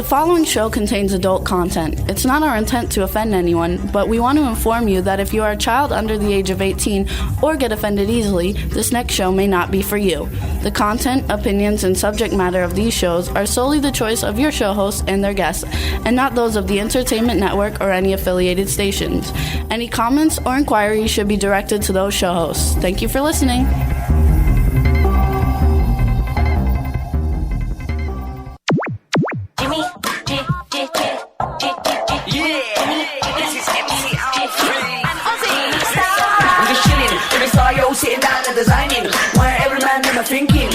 The following show contains adult content. It's not our intent to offend anyone, but we want to inform you that if you are a child under the age of 18 or get offended easily, this next show may not be for you. The content, opinions, and subject matter of these shows are solely the choice of your show hosts and their guests, and not those of the Entertainment Network or any affiliated stations. Any comments or inquiries should be directed to those show hosts. Thank you for listening. Sitting down and designing, where every man never thinking,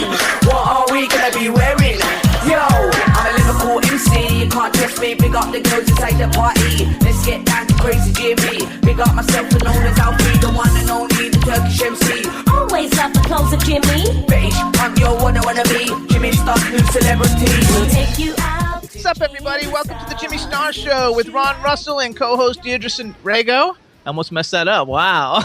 what are we gonna be wearing? Yo, I'm a Liverpool MC, you can't test me. Big up the girls inside the party, let's get down to crazy Jimmy. Big up myself and known as Alfie, the one and only, the Turkish MC. Always love the clothes of Jimmy. Beige, I'm your wanna be, Jimmy Star, new celebrity. We'll take you out. What's up, everybody? Welcome to the Jimmy Star Show with Ron Russell and co-host Deirdre Rago. I almost messed that up. Wow.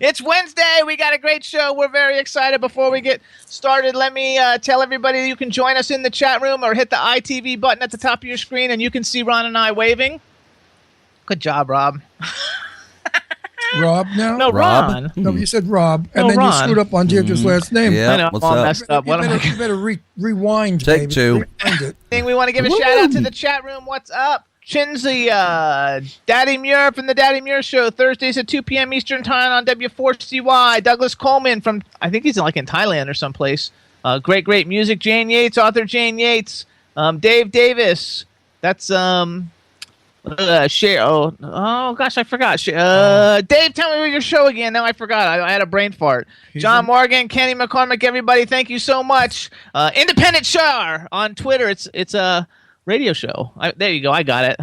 It's Wednesday. We got a great show. We're very excited. Before we get started, let me tell everybody you can join us in the chat room or hit the ITV button at the top of your screen, and you can see Ron and I waving. Good job, Rob. Rob now? No, Rob? Ron. No, you said Rob, and No, then Ron. you screwed up on Deirdre's last name. Yeah, I know. what's I'm all up? messed up. What am You better rewind, Take baby. two. Rewind it. thing we want to give a shout out to the chat room. What's up? Chinsey, Daddy Muir from the Daddy Muir Show, Thursdays at 2 p.m. Eastern Time on W4CY. Douglas Coleman from, I think he's in Thailand or someplace. Great music. Jane Yates, author Jane Yates. Dave Davis. That's Shay. Oh gosh, I forgot. Dave, tell me your show again. Now I forgot. I had a brain fart. John Morgan, Kenny McCormick, everybody, thank you so much. Independent Shar on Twitter. It's a radio show. There you go. I got it.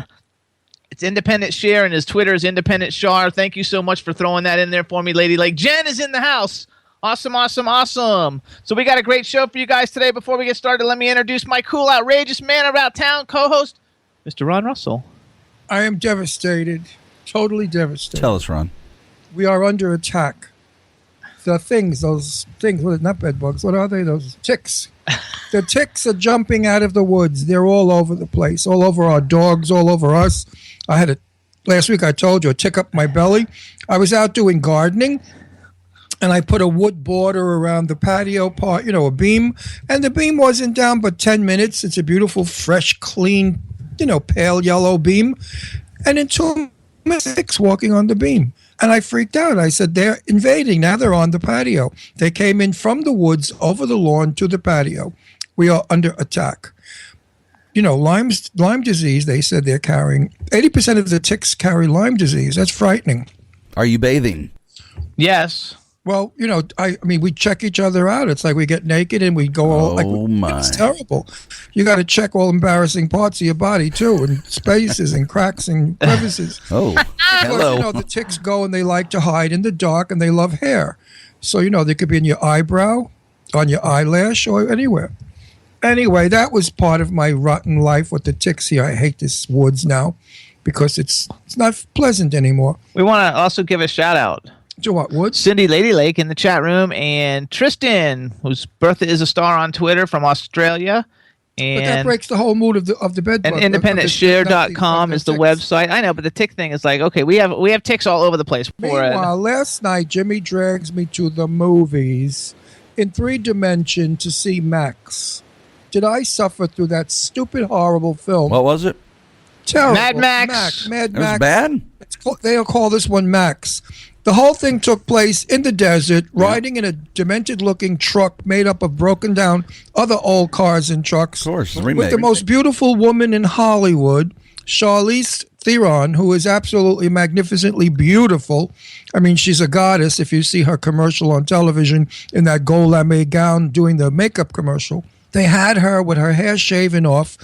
It's Independent Share, and his Twitter is Independent Shar. Thank you so much for throwing that in there for me, Lady Lake. Jen is in the house. Awesome. So we got a great show for you guys today. Before we get started, let me introduce my cool, outrageous man about town co-host, Mr. Ron Russell. I am devastated, totally devastated. Tell us, Ron. We are under attack. Those things, not bed bugs, what are they? Those ticks. The ticks are jumping out of the woods. They're all over the place, all over our dogs, all over us. Last week I told you, a tick up my belly. I was out doing gardening, and I put a wood border around the patio part, a beam, and the beam wasn't down but 10 minutes. It's a beautiful, fresh, clean, pale yellow beam. And in 2 minutes, ticks walking on the beam. And I freaked out. I said, they're invading. Now they're on the patio. They came in from the woods over the lawn to the patio. We are under attack. Lyme disease, they said they're carrying. 80% of the ticks carry Lyme disease. That's frightening. Are you bathing? Yes. Well, we check each other out. It's like we get naked and we go all my. It's terrible. You got to check all embarrassing parts of your body too, and spaces and cracks and crevices. Oh, hello. Because, the ticks go and they like to hide in the dark and they love hair. So, they could be in your eyebrow, on your eyelash, or anywhere. Anyway, that was part of my rotten life with the ticks here. I hate this woods now because it's not pleasant anymore. We want to also give a shout out To what, woods? Cindy Lady Lake in the chat room, and Tristan, whose Bertha is a star on Twitter from Australia. And But that breaks the whole mood of the bed bug. and independentshare.com is the website. I know, but the tick thing is like, okay, we have ticks all over the place. Meanwhile, last night, Jimmy drags me to the movies in 3 dimension to see Max. Did I suffer through that stupid, horrible film? What was it? Terrible. Mad Max. Mad It Max. was bad? They'll call this one Max. The whole thing took place in the desert, riding in a demented-looking truck made up of broken-down other old cars and trucks. Of course, With remake. the most beautiful woman in Hollywood, Charlize Theron, who is absolutely magnificently beautiful. I mean, she's a goddess if you see her commercial on television in that gold lame gown doing the makeup commercial. They had her with her hair shaven off,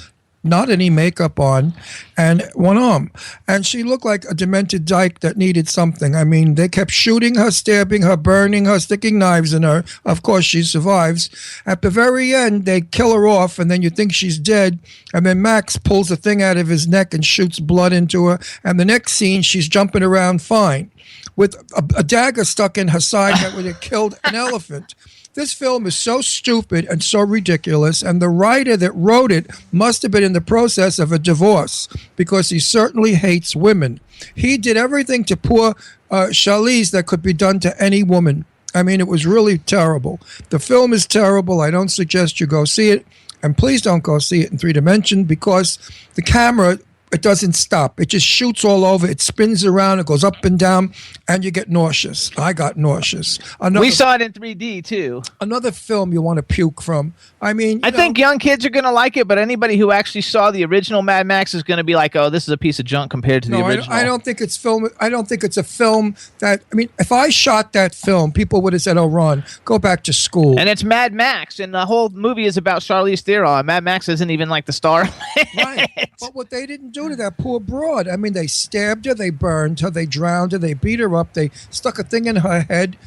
not any makeup on, and one arm. And she looked like a demented dyke that needed something. I mean, they kept shooting her, stabbing her, burning her, sticking knives in her. Of course, she survives. At the very end, they kill her off, and then you think she's dead. And then Max pulls a thing out of his neck and shoots blood into her. And the next scene, she's jumping around fine with a dagger stuck in her side that would have killed an elephant. This film is so stupid and so ridiculous, and the writer that wrote it must have been in the process of a divorce because he certainly hates women. He did everything to poor Charlize that could be done to any woman. I mean, it was really terrible. The film is terrible. I don't suggest you go see it. And please don't go see it in 3D because the camera, it doesn't stop. It just shoots all over. It spins around. It goes up and down, and you get nauseous. I got nauseous. We saw it in 3D, too. Another film you want to puke from. I mean, I think young kids are going to like it, but anybody who actually saw the original Mad Max is going to be like, oh, this is a piece of junk compared to the original. I don't think it's film. I don't think it's a film that, I mean, if I shot that film, people would have said, oh, Ron, go back to school. And it's Mad Max, and the whole movie is about Charlize Theron. Mad Max isn't even like the star. Right. But what they didn't do to that poor broad, I mean, they stabbed her, they burned her, they drowned her, they beat her up, they stuck a thing in her head.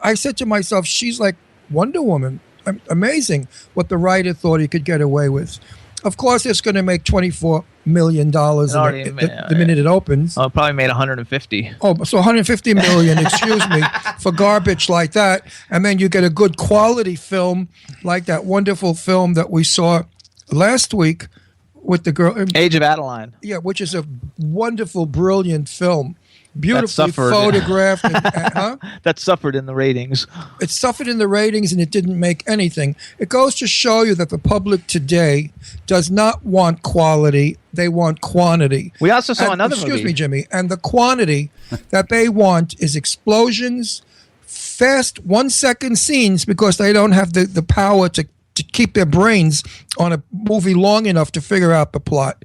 I said to myself, she's like Wonder Woman. Amazing what the writer thought he could get away with. Of course, it's going to make $24 million the minute it opens. Oh, it probably made 150. Oh, so 150 million, excuse me, for garbage like that. And then you get a good quality film like that wonderful film that we saw last week with the girl. Age of Adeline. Yeah, which is a wonderful, brilliant film. Beautifully photographed. That suffered in the ratings. It suffered in the ratings and it didn't make anything. It goes to show you that the public today does not want quality. They want quantity. We also saw another movie. Excuse me, Jimmy. And the quantity that they want is explosions, fast 1-second scenes because they don't have the power to keep their brains on a movie long enough to figure out the plot.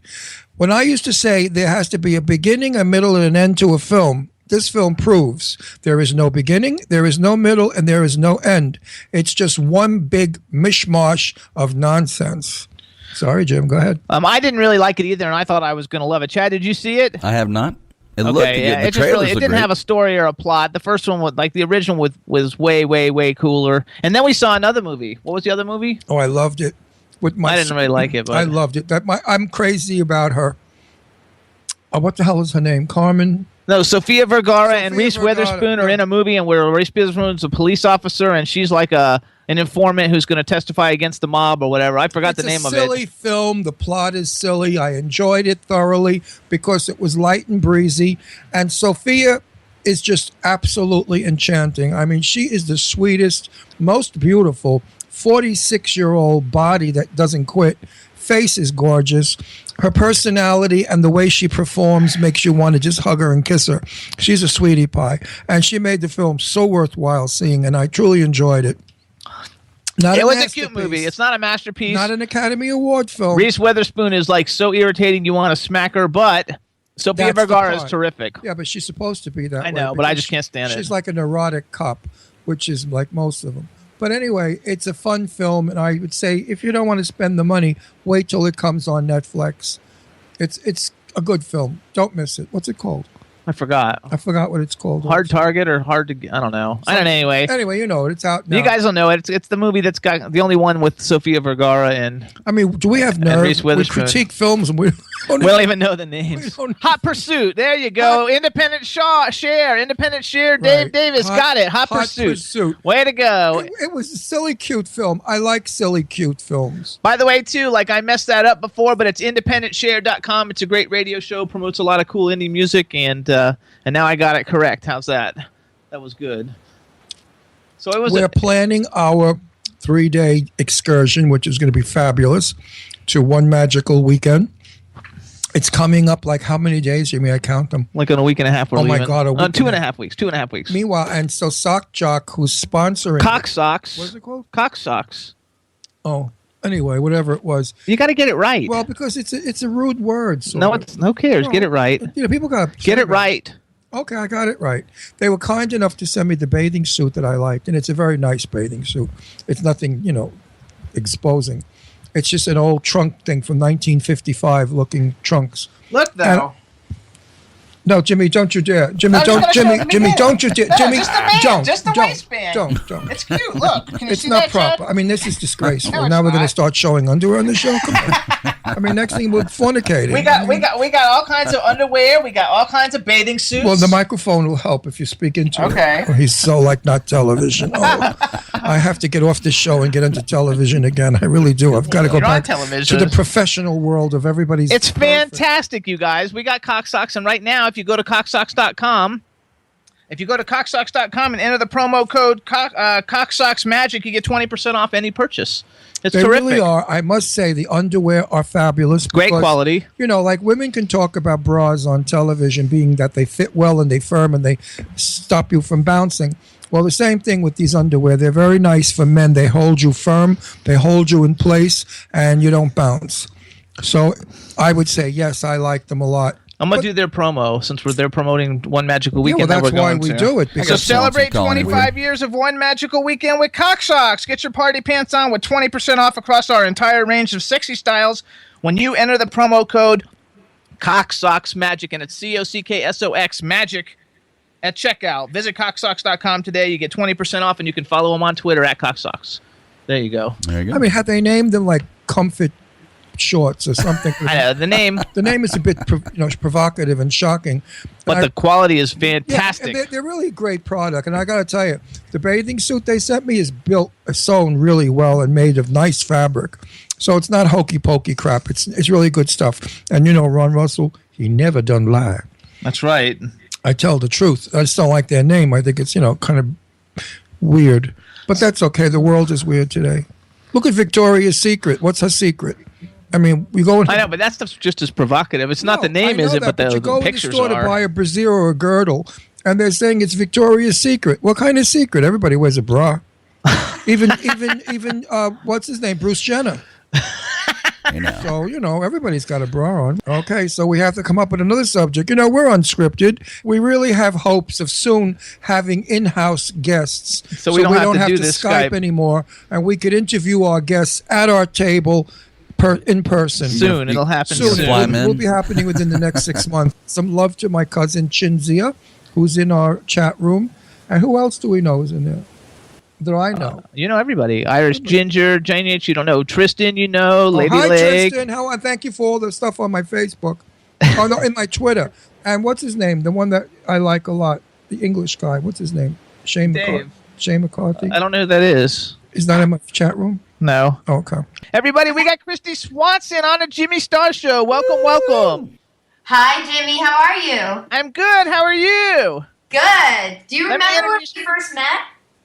When I used to say there has to be a beginning, a middle, and an end to a film, this film proves there is no beginning, there is no middle, and there is no end. It's just one big mishmash of nonsense. Sorry, Jim, go ahead. I didn't really like it either, and I thought I was going to love it. Chad, did you see it? I have not. It didn't have a story or a plot. The first one, like the original, was way, way, way cooler. And then we saw another movie. What was the other movie? Oh, I loved it. I didn't really like it, but I loved it. I'm crazy about her. Oh, what the hell is her name? Carmen? No, Sofia Vergara and Reese Witherspoon are in a movie, and where Reese Witherspoon's a police officer, and she's like an informant who's going to testify against the mob or whatever. I forgot the name of it. It's a silly film. The plot is silly. I enjoyed it thoroughly because it was light and breezy, and Sofia is just absolutely enchanting. I mean, she is the sweetest, most beautiful 46-year-old body that doesn't quit. Face is gorgeous. Her personality and the way she performs makes you want to just hug her and kiss her. She's a sweetie pie. And she made the film so worthwhile seeing, and I truly enjoyed it. It was a cute movie. It's not a masterpiece. Not an Academy Award film. Reese Witherspoon is like so irritating you want to smack her, but Sofia Vergara is terrific. Yeah, but she's supposed to be that way. I know, but I just can't stand it. She's like a neurotic cop, which is like most of them. But anyway, it's a fun film, and I would say if you don't want to spend the money, wait till it comes on Netflix. It's a good film. Don't miss it. What's it called? I forgot what it's called. Hard Target or Hard to... I don't know. I don't know anyway. Anyway, you know it. It's out now. You guys don't know it. It's the movie that's got the only one with Sofia Vergara and... I mean, do we have nerve? We critique films and we don't even know the names. Hot Pursuit. There you go. Independent Share. Independent Share. Dave Davis got it. Hot Pursuit. Way to go. It was a silly, cute film. I like silly, cute films. By the way, too, like I messed that up before, but it's independentshare.com. It's a great radio show. Promotes a lot of cool indie music, and now I got it correct. How's that? That was good. So it was. We're planning our 3-day excursion, which is going to be fabulous, to one magical weekend. It's coming up like how many days? You mean I count them? Like in a week and a half. Oh my God! 2.5 weeks. 2.5 weeks. Meanwhile, and so Sock Jock, who's sponsoring Cock Socks. What is it called? Cock Socks. Oh, anyway, whatever it was. You got to get it right. Well, because it's a rude word. Who cares? Get it right. You know, people got get it right. Okay, I got it right. They were kind enough to send me the bathing suit that I liked, and it's a very nice bathing suit. It's nothing, exposing. It's just an old trunk thing from 1955 looking trunks. Look, though. No, Jimmy, don't you dare. Jimmy, I'm just gonna show Jimmy, the Jimmy, beginning. don't you dare. No, Jimmy, just the man, don't. just the don't, waistband. Don't. It's cute. Look, can you It's see not that, proper. Chad? I mean, this is disgraceful. No, it's Now we're going to not. start showing underwear on the show. Come on. I mean, next thing we're fornicating. We got all kinds of underwear. We got all kinds of bathing suits. Well, the microphone will help if you speak into it. Okay. Oh, he's so like not television. Oh, I have to get off this show and get into television again. I really do. I've got to go You're on back television. to the professional world of everybody's. It's fantastic, you guys. We got cock socks, and right now, if you go to cocksocks.com, and enter the promo code cocksocksmagic, you get 20% off any purchase. It's They terrific. really are. I must say, the underwear are fabulous. Great because, quality. You know, like women can talk about bras on television being that they fit well and they firm and they stop you from bouncing. Well, the same thing with these underwear. They're very nice for men. They hold you firm, they hold you in place, and you don't bounce. So I would say, yes, I like them a lot. I'm going to do their promo since they're promoting One Magical Weekend. well, that that's we're why going we to. do it. So Because celebrate calling it 25 years of One Magical Weekend with Cock Socks. Get your party pants on with 20% off across our entire range of sexy styles when you enter the promo code CockSocksMagic, and it's COCKSOX Magic at checkout. Visit cocksocks.com today. You get 20% off, and you can follow them on Twitter at CockSocks. There you go. There you go. I mean, had they named them like Comfort Shorts or something? I know the name, The name is a bit provocative and shocking. but And the quality is yeah, fantastic. and they're really a great product. And I got to tell you, the bathing suit they sent me is sewn really well and made of nice fabric. So it's not hokey pokey crap. It's really good stuff. And you know, Ron Russell, he never done lie. That's right. I tell the truth. I just don't like their name. I think it's, kind of weird. But that's okay. The world is weird today. Look at Victoria's Secret. What's her secret? I mean, we go into... I know, but that stuff's just as provocative. It's not the name, is it? But you the go pictures in the store are. to buy a brassiere or a girdle, and they're saying it's Victoria's Secret. What kind of secret? Everybody wears a bra. even what's his name? Bruce Jenner. You know. So, everybody's got a bra on. Okay, so we have to come up with another subject. We're unscripted. We really have hopes of soon having in-house guests. So we don't have to do this Skype Skype. anymore, and we could interview our guests at our table in person. Soon. It'll happen Soon. soon. Fly, It man. will be happening within the next 6 months. Some love to my cousin Chinzia, who's in our chat room. And who else do we know is in there? That I know. You know everybody. Irish Ginger, Jane H. You don't know Tristan. You know Lady Hi, Lake. Tristan. Thank you for all the stuff on my Facebook. No, in my Twitter. And what's his name? The one that I like a lot. The English guy. What's his name? Shane Dave. McCarthy. Shane McCarthy. I don't know who that is. Is that in my chat room? No. Oh, okay. Everybody, we got Kristy Swanson on the Jimmy Star Show. Welcome, welcome. Hi, Jimmy. How are you? I'm good. How are you? Good. Do you Let me remember when introduce- we first met?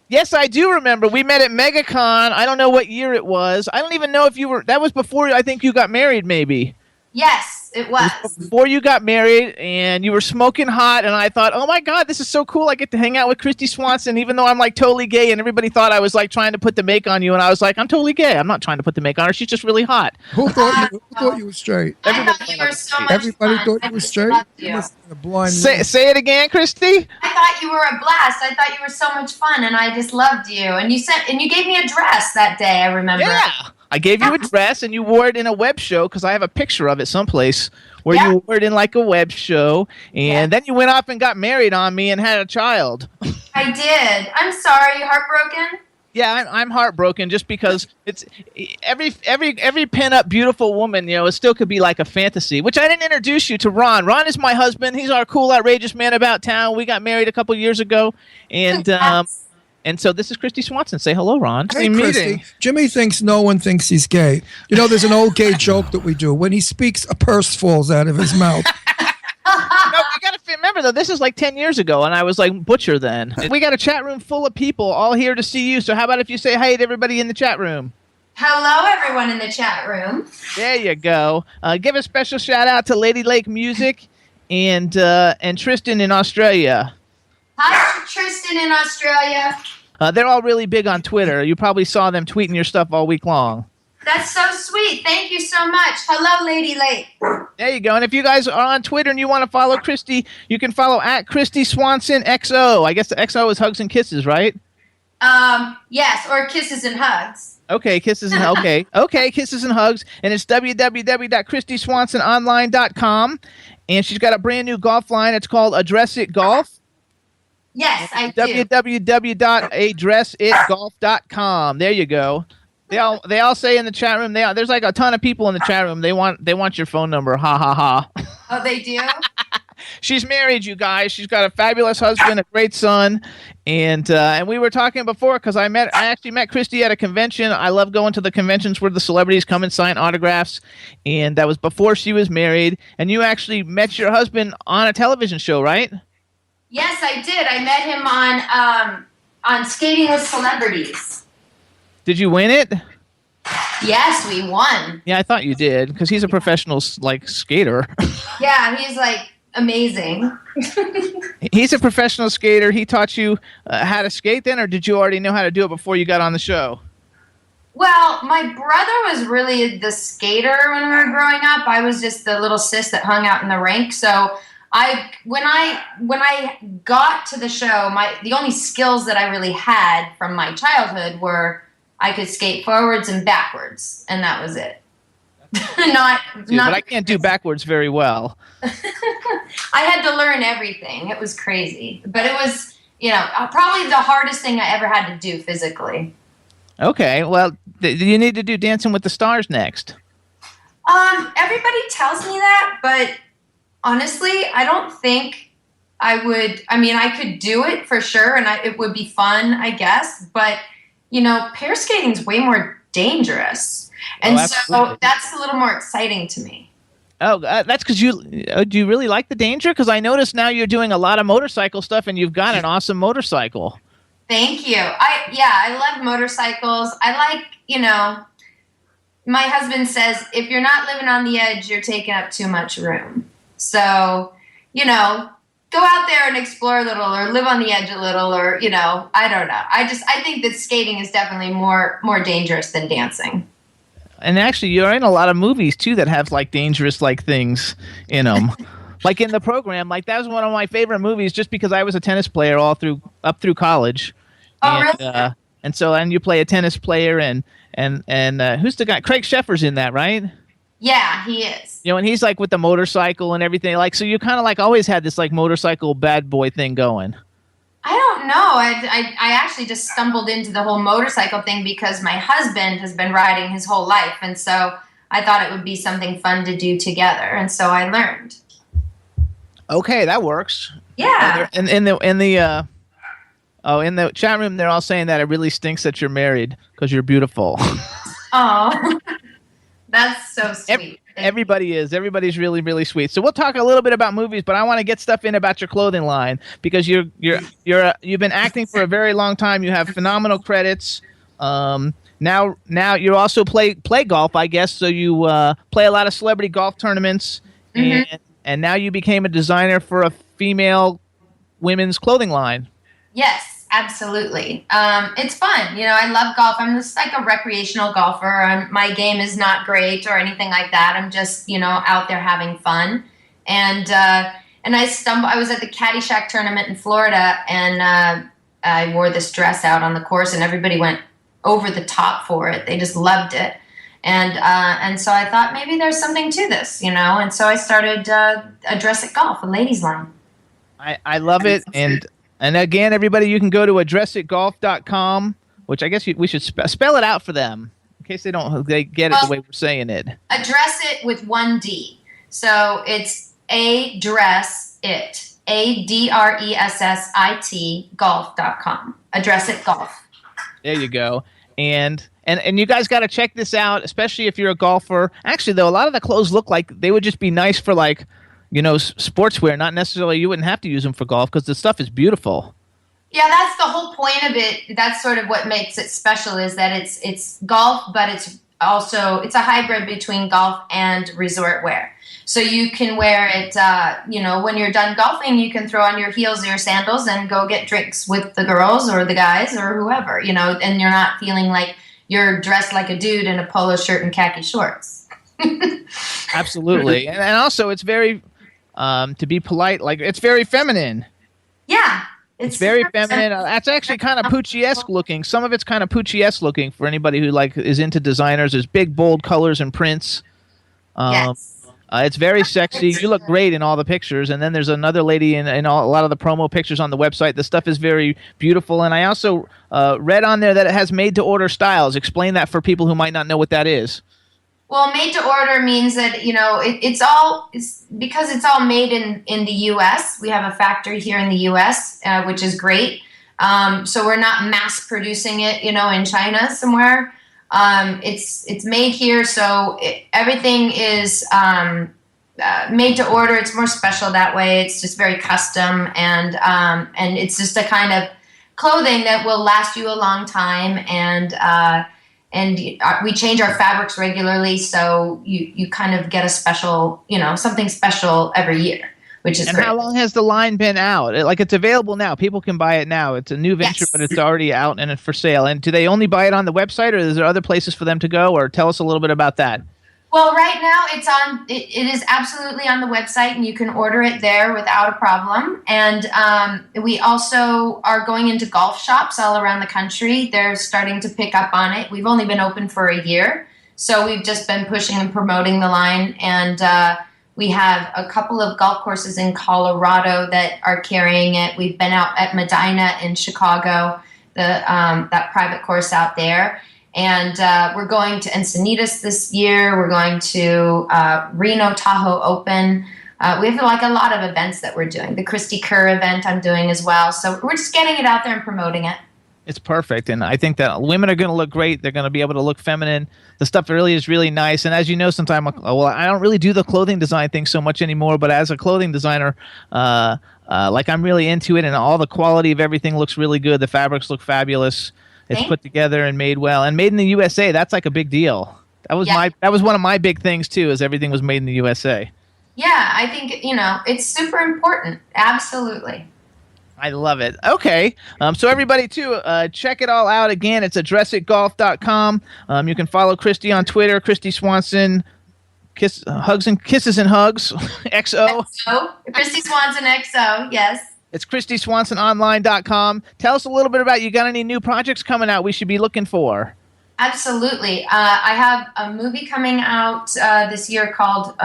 Yes, I do remember. We met at MegaCon. I don't know what year it was. I don't even know if you were. That was before I think you got married, maybe. Yes, it was. Before you got married, and you were smoking hot, and I thought, oh my God, this is so cool. I get to hang out with Kristy Swanson, even though I'm like totally gay, and everybody thought I was like trying to put the make on you, and I was like, I'm totally gay. I'm not trying to put the make on her. She's just really hot. Who thought you were straight? I thought you were so much Everybody fun. thought I you were just straight? loved You you. must have been a blind Say it again, Kristy. I thought you were a blast. I thought you were so much fun, and I just loved you. And you gave me a dress that day. I remember. Yeah. I gave you a dress, and you wore it in a web show, because I have a picture of it someplace where Yeah. you wore it in like a web show, and then you went off and got married on me and had a child. I did. I'm sorry. You heartbroken? Yeah, I'm heartbroken just because it's every pin-up beautiful woman, it still could be like a fantasy, which I didn't introduce you to Ron. Ron is my husband. He's our cool, outrageous man about town. We got married a couple years ago, and and so this is Kristy Swanson. Say hello, Ron. Hey, Christy. Jimmy thinks no one thinks he's gay. There's an old gay joke that we do. When he speaks, a purse falls out of his mouth. No, you gotta remember though, this is like 10 years ago, and I was like butcher then. We got a chat room full of people all here to see you, so how about if you say hi to everybody in the chat room? Hello, everyone in the chat room. There you go. Give a special shout out to Lady Lake Music and Tristan in Australia. Hi, Tristan in Australia. They're all really big on Twitter. You probably saw them tweeting your stuff all week long. That's so sweet. Thank you so much. Hello, Lady Lake. There you go. And if you guys are on Twitter and you want to follow Kristy, you can follow at Kristy Swanson XO. I guess the XO is hugs and kisses, right? Yes, or kisses and hugs. Okay, kisses and okay, kisses and hugs, and it's www.KristySwansononline.com, and she's got a brand new golf line. It's called Address It Golf. Yes, I do. www.addressitgolf.com. There you go. They all say in the chat room. There's like a ton of people in the chat room. They want your phone number. Ha ha ha. Oh, they do? She's married, you guys. She's got a fabulous husband, a great son, and we were talking before because I actually met Kristy at a convention. I love going to the conventions where the celebrities come and sign autographs, and that was before she was married. And you actually met your husband on a television show, right? Yes, I did. I met him on Skating with Celebrities. Did you win it? Yes, we won. Yeah, I thought you did because he's a professional skater. Yeah, he's amazing. He's a professional skater. He taught you how to skate then, or did you already know how to do it before you got on the show? Well, my brother was really the skater when we were growing up. I was just the little sis that hung out in the rink. So when I got to the show, the only skills that I really had from my childhood were I could skate forwards and backwards, and that was it. But I can't do backwards very well. I had to learn everything. It was crazy, but it was, probably the hardest thing I ever had to do physically. Okay, well, you need to do Dancing with the Stars next. Everybody tells me that, but honestly, I don't think I would. I mean, I could do it for sure, and it would be fun, I guess. But pair skating is way more dangerous, and so that's a little more exciting to me. Oh, that's because do you really like the danger? Because I notice now you're doing a lot of motorcycle stuff, and you've got an awesome motorcycle. Thank you. I love motorcycles. I like, my husband says, if you're not living on the edge, you're taking up too much room. So, go out there and explore a little, or live on the edge a little, or, I don't know. I think that skating is definitely more dangerous than dancing. And actually, you're in a lot of movies, too, that have, dangerous, things in them. Like in the program, that was one of my favorite movies just because I was a tennis player up through college. Oh, really? And you play a tennis player, and who's the guy? Craig Sheffer's in that, right? Yeah, he is. And he's with the motorcycle and everything. So you kind of always had this motorcycle bad boy thing going. I don't know. I actually just stumbled into the whole motorcycle thing because my husband has been riding his whole life, and so I thought it would be something fun to do together, and so I learned. Okay, that works. Yeah. In the chat room, they're all saying that it really stinks that you're married because you're beautiful. Oh, that's so sweet. Everybody's really, really sweet. So we'll talk a little bit about movies, but I want to get stuff in about your clothing line because you've been acting for a very long time. You have phenomenal credits. Now you also play golf, I guess. So you play a lot of celebrity golf tournaments, and now you became a designer for a female women's clothing line. Yes, absolutely. It's fun. I love golf. I'm just a recreational golfer. My game is not great or anything like that. I'm just, out there having fun. And I was at the Caddyshack tournament in Florida, and I wore this dress out on the course, and everybody went over the top for it. They just loved it. And so I thought maybe there's something to this, and so I started Address It Golf, a ladies line. I love it. And again, everybody, you can go to addressitgolf.com, which I guess we should spell it out for them in case they get it the way we're saying it. Address it with one D. So it's Address It, ADRESSIT golf.com. Address It Golf. There you go. And you guys got to check this out, especially if you're a golfer. Actually, though, a lot of the clothes look like they would just be nice for sportswear. Not necessarily, you wouldn't have to use them for golf because the stuff is beautiful. Yeah, that's the whole point of it. That's sort of what makes it special is that it's golf, but it's a hybrid between golf and resort wear. So you can wear it, when you're done golfing, you can throw on your heels or your sandals and go get drinks with the girls or the guys or whoever, and you're not feeling like you're dressed like a dude in a polo shirt and khaki shorts. Absolutely. And also it's very, to be polite, it's very feminine. Yeah. It's very feminine. That's actually kind of Pucci-esque looking. Some of it's kind of Pucci-esque looking for anybody who is into designers. There's big, bold colors and prints. Yes. It's very sexy. You look great in all the pictures. And then there's another lady in a lot of the promo pictures on the website. The stuff is very beautiful. And I also read on there that it has made-to-order styles. Explain that for people who might not know what that is. Well, made to order means that, it's because it's all made in the U.S. We have a factory here in the U.S., which is great. So we're not mass producing it, in China somewhere. It's made here, so everything is made to order. It's more special that way. It's just very custom, and it's just a kind of clothing that will last you a long time, and we change our fabrics regularly, so you kind of get a special, something special every year, which is and great. How long has the line been out? It's available now. People can buy it now. It's a new venture, Yes. but it's already out and it's for sale. And do they only buy it on the website, or is there other places for them to go? Or tell us a little bit about that. Well, right now it is absolutely on the website, and you can order it there without a problem. And we also are going into golf shops all around the country. They're starting to pick up on it. We've only been open for a year, so we've just been pushing and promoting the line. And we have a couple of golf courses in Colorado that are carrying it. We've been out at Medina in Chicago, that private course out there. And we're going to Encinitas this year. We're going to Reno Tahoe Open. We have a lot of events that we're doing. The Kristy Kerr event I'm doing as well. So we're just getting it out there and promoting it. It's perfect, and I think that women are going to look great. They're going to be able to look feminine. The stuff really is really nice. And as you know, sometimes I don't really do the clothing design thing so much anymore. But as a clothing designer, I'm really into it, and all the quality of everything looks really good. The fabrics look fabulous. It's put together and made well, and made in the USA. That's like a big deal. That was one of my big things too. Is everything was made in the USA. Yeah, I think it's super important. Absolutely. I love it. Okay. So everybody, too, check it all out. Again, it's addressitgolf.com. You can follow Kristy on Twitter, Kristy Swanson, Hugs and Kisses and Hugs, XO. Kristy Swanson XO, yes. It's KristySwansonOnline.com. Tell us a little bit about, you got any new projects coming out we should be looking for? Absolutely. I have a movie coming out this year called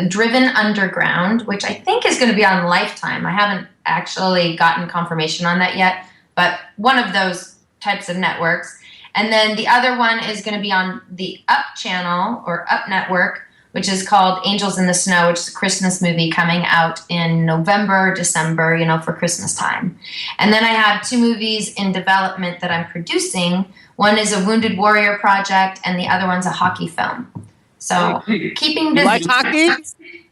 Driven Underground, which I think is going to be on Lifetime. I haven't actually gotten confirmation on that yet, but one of those types of networks. And then the other one is going to be on the Up channel or Up network, which is called Angels in the Snow, which is a Christmas movie coming out in November, December, for Christmas time. And then I have 2 movies in development that I'm producing. One is a Wounded Warrior project, and the other one's a hockey film. So keeping busy. You like hockey?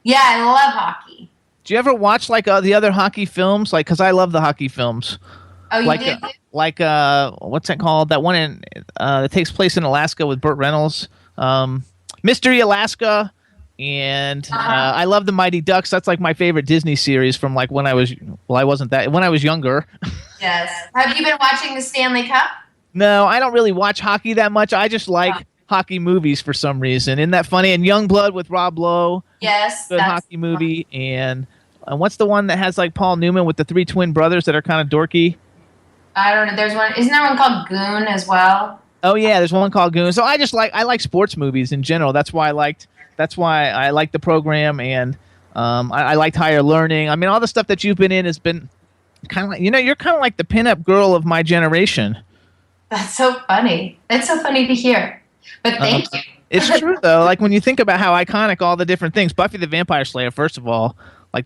Yeah, I love hockey. Do you ever watch the other hockey films? Because I love the hockey films. Oh, you did? What's that called? That one that takes place in Alaska with Burt Reynolds. Mystery Alaska, and I love the Mighty Ducks. That's like my favorite Disney series from when I was younger. Yes. Have you been watching the Stanley Cup? No, I don't really watch hockey that much. I just like hockey movies for some reason. Isn't that funny? And Youngblood with Rob Lowe. Yes. Good hockey movie. And what's the one that has Paul Newman with the 3 twin brothers that are kind of dorky? I don't know. There's one. Isn't there one called Goon as well? Oh yeah, there's one called Goon. So I like sports movies in general. That's why I liked the program, and I liked Higher Learning. I mean, all the stuff that you've been in has been kind of you're kind of like the pinup girl of my generation. That's so funny. It's so funny to hear. But thank you. It's true though. When you think about how iconic all the different things, Buffy the Vampire Slayer, first of all,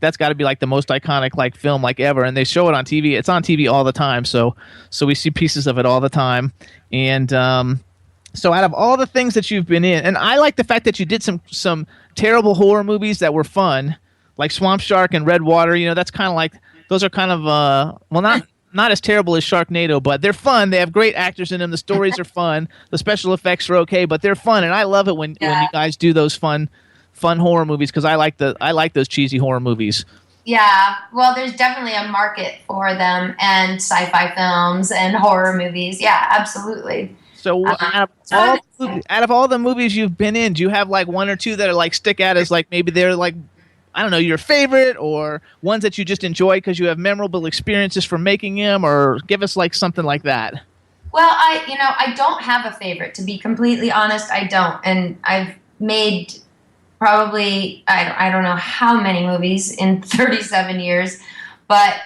that's got to be the most iconic film ever, and they show it on TV. It's on TV all the time, so we see pieces of it all the time. And so out of all the things that you've been in, and I like the fact that you did some terrible horror movies that were fun, like Swamp Shark and Red Water. That's kind of those are kind of not as terrible as Sharknado, but they're fun. They have great actors in them. The stories are fun. The special effects are okay, but they're fun, and I love it when you guys do those fun horror movies, because I like those cheesy horror movies. Yeah, well, there's definitely a market for them, and sci-fi films and horror movies. Yeah, absolutely. So out of all the movies you've been in, do you have one or two that are stick out as maybe they're I don't know, your favorite, or ones that you just enjoy because you have memorable experiences from making them, or give us something like that? Well, I don't have a favorite, to be completely honest. I don't, and I've made probably, I don't know how many movies in 37 years, but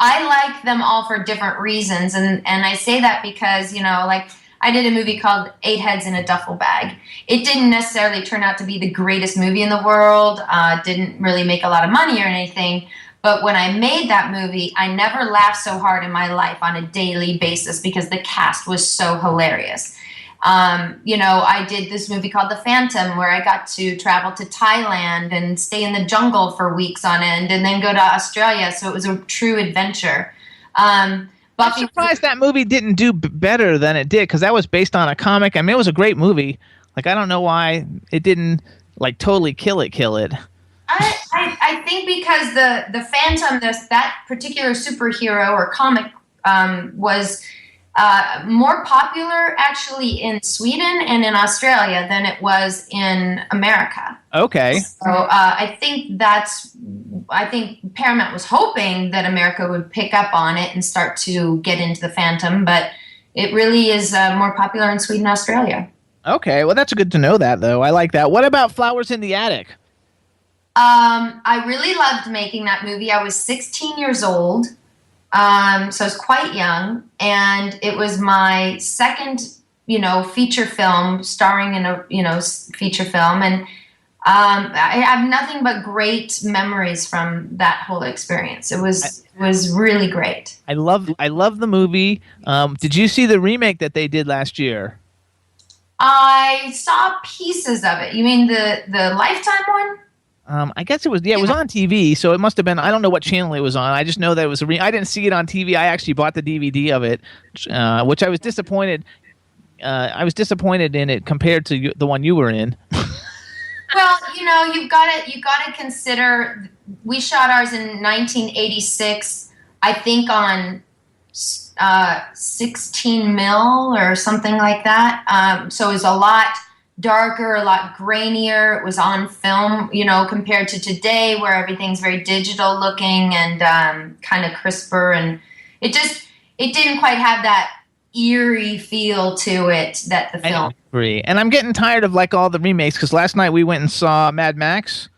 I like them all for different reasons. And I say that because, like I did a movie called Eight Heads in a Duffel Bag. It didn't necessarily turn out to be the greatest movie in the world, didn't really make a lot of money or anything. But when I made that movie, I never laughed so hard in my life on a daily basis because the cast was so hilarious. I did this movie called The Phantom where I got to travel to Thailand and stay in the jungle for weeks on end and then go to Australia. So it was a true adventure. I'm surprised that movie didn't do better than it did because that was based on a comic. I mean, it was a great movie. Like, I don't know why it didn't, like, totally kill it. I think because the Phantom, that particular superhero or comic was more popular actually in Sweden and in Australia than it was in America. Okay. So I think Paramount was hoping that America would pick up on it and start to get into the Phantom, but it really is more popular in Sweden and Australia. Okay, well that's good to know that though. I like that. What about Flowers in the Attic? I really loved making that movie. I was 16 years old. So I was quite young, and it was my second, feature film, starring in a, feature film, and I have nothing but great memories from that whole experience. It was really great. I love the movie. Did you see the remake that they did last year? I saw pieces of it. You mean the Lifetime one? I guess it was. Yeah, it was on TV, so it must have been. I don't know what channel it was on. I just know that it was. I didn't see it on TV. I actually bought the DVD of it, which I was disappointed. I was disappointed in it compared to the one you were in. Well, you've got to consider. We shot ours in 1986. I think on 16 mil or something like that. So it was a lot darker, a lot grainier. It was on film, compared to today where everything's very digital looking and kind of crisper, and it didn't quite have that eerie feel to it that the film. I agree. And I'm getting tired of like all the remakes because last night we went and saw Mad Max.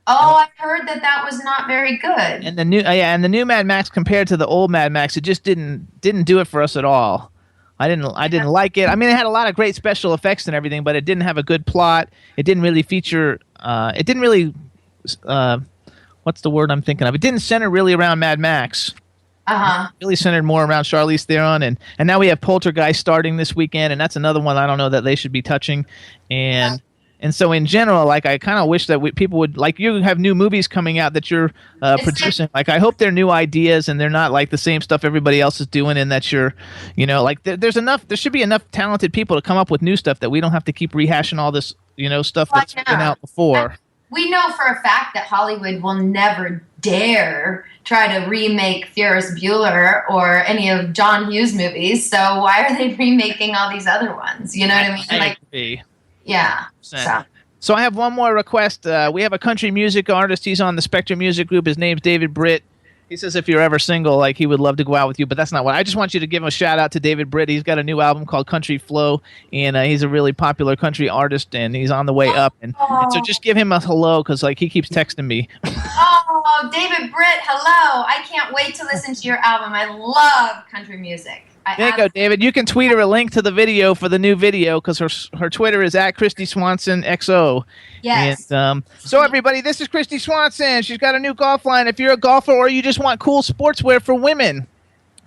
Oh, I heard that was not very good. And the new Mad Max compared to the old Mad Max, it just didn't do it for us at all. I didn't like it. I mean, it had a lot of great special effects and everything, but it didn't have a good plot. It didn't really feature. It didn't really. What's the word I'm thinking of? It didn't center really around Mad Max. It really centered more around Charlize Theron, and now we have Poltergeist starting this weekend, and that's another one I don't know that they should be touching, and so in general, like I kind of wish that people would, like, you have new movies coming out that you're producing. Like I hope they're new ideas and they're not like the same stuff everybody else is doing, and that you're, like there should be enough talented people to come up with new stuff that we don't have to keep rehashing all this, stuff that's been out before. We know for a fact that Hollywood will never dare try to remake Ferris Bueller or any of John Hughes movies. So why are they remaking all these other ones? You know what I mean? I agree. Yeah. So I have one more request. We have a country music artist. He's on the Spectrum Music Group. His name's David Britt. He says if you're ever single, like, he would love to go out with you, but that's not what. I just want you to give a shout out to David Britt. He's got a new album called Country Flow, and he's a really popular country artist, and he's on the way up. And so just give him a hello, because like he keeps texting me. Oh, David Britt, hello! I can't wait to listen to your album. I love country music. There you go, David. You can tweet her a link to the video for the new video, because her Twitter is at Kristy Swanson XO. Yes. And, so everybody, this is Kristy Swanson. She's got a new golf line. If you're a golfer or you just want cool sportswear for women,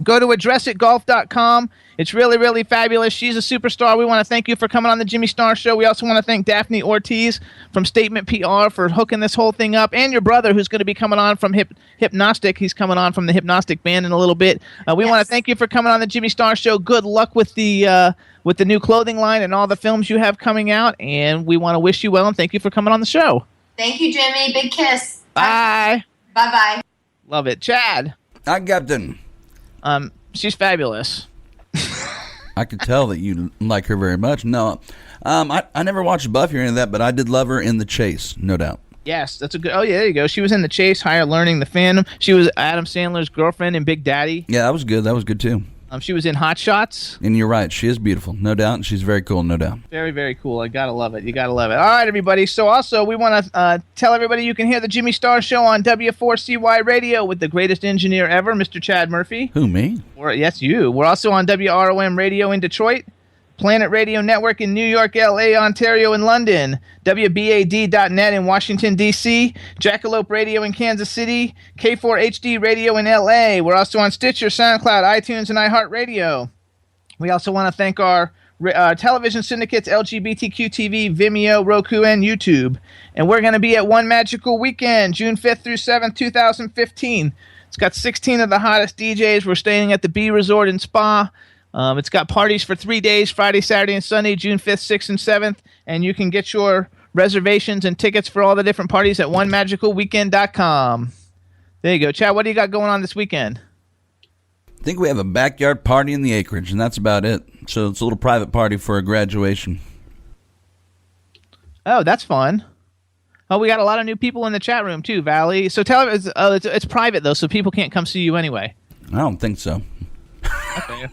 go to addressitgolf.com. It's really, really fabulous. She's a superstar. We want to thank you for coming on the Jimmy Star Show. We also want to thank Daphne Ortiz from Statement PR for hooking this whole thing up, and your brother, who's going to be coming on from hIPNOSTIC. He's coming on from the hIPNOSTIC band in a little bit. We want to thank you for coming on the Jimmy Star Show. Good luck with the new clothing line and all the films you have coming out, and we want to wish you well and thank you for coming on the show. Thank you, Jimmy. Big kiss. Bye. Bye-bye. Love it. Chad. Hi, Captain. She's fabulous. I could tell that you like her very much. No, I never watched Buffy or any of that, but I did love her in The Chase, no doubt. Yes, that's a good. Oh yeah, there you go. She was in The Chase, Higher Learning, The Phantom. She was Adam Sandler's girlfriend in Big Daddy. Yeah, that was good. That was good too. She was in Hot Shots. And you're right. She is beautiful, no doubt. And she's very cool, no doubt. Very, very cool. I gotta love it. You gotta love it. All right, everybody. So also, we want to tell everybody you can hear the Jimmy Star Show on W4CY Radio with the greatest engineer ever, Mr. Chad Murphy. Who, me? Yes, you. We're also on WROM Radio in Detroit, Planet Radio Network in New York, LA, Ontario, and London, WBAD.net in Washington, D.C., Jackalope Radio in Kansas City, K4HD Radio in LA. We're also on Stitcher, SoundCloud, iTunes, and iHeartRadio. We also want to thank our television syndicates, LGBTQ TV, Vimeo, Roku, and YouTube. And we're going to be at One Magical Weekend, June 5th through 7th, 2015. It's got 16 of the hottest DJs. We're staying at the B Resort and Spa. It's got parties for 3 days, Friday, Saturday, and Sunday, June 5th, 6th, and 7th. And you can get your reservations and tickets for all the different parties at onemagicalweekend.com. There you go. Chad, what do you got going on this weekend? I think we have a backyard party in the acreage, and that's about it. So it's a little private party for a graduation. Oh, that's fun. Oh, we got a lot of new people in the chat room, too, Valley. So tell them it's private, though, so people can't come see you anyway. I don't think so. Okay.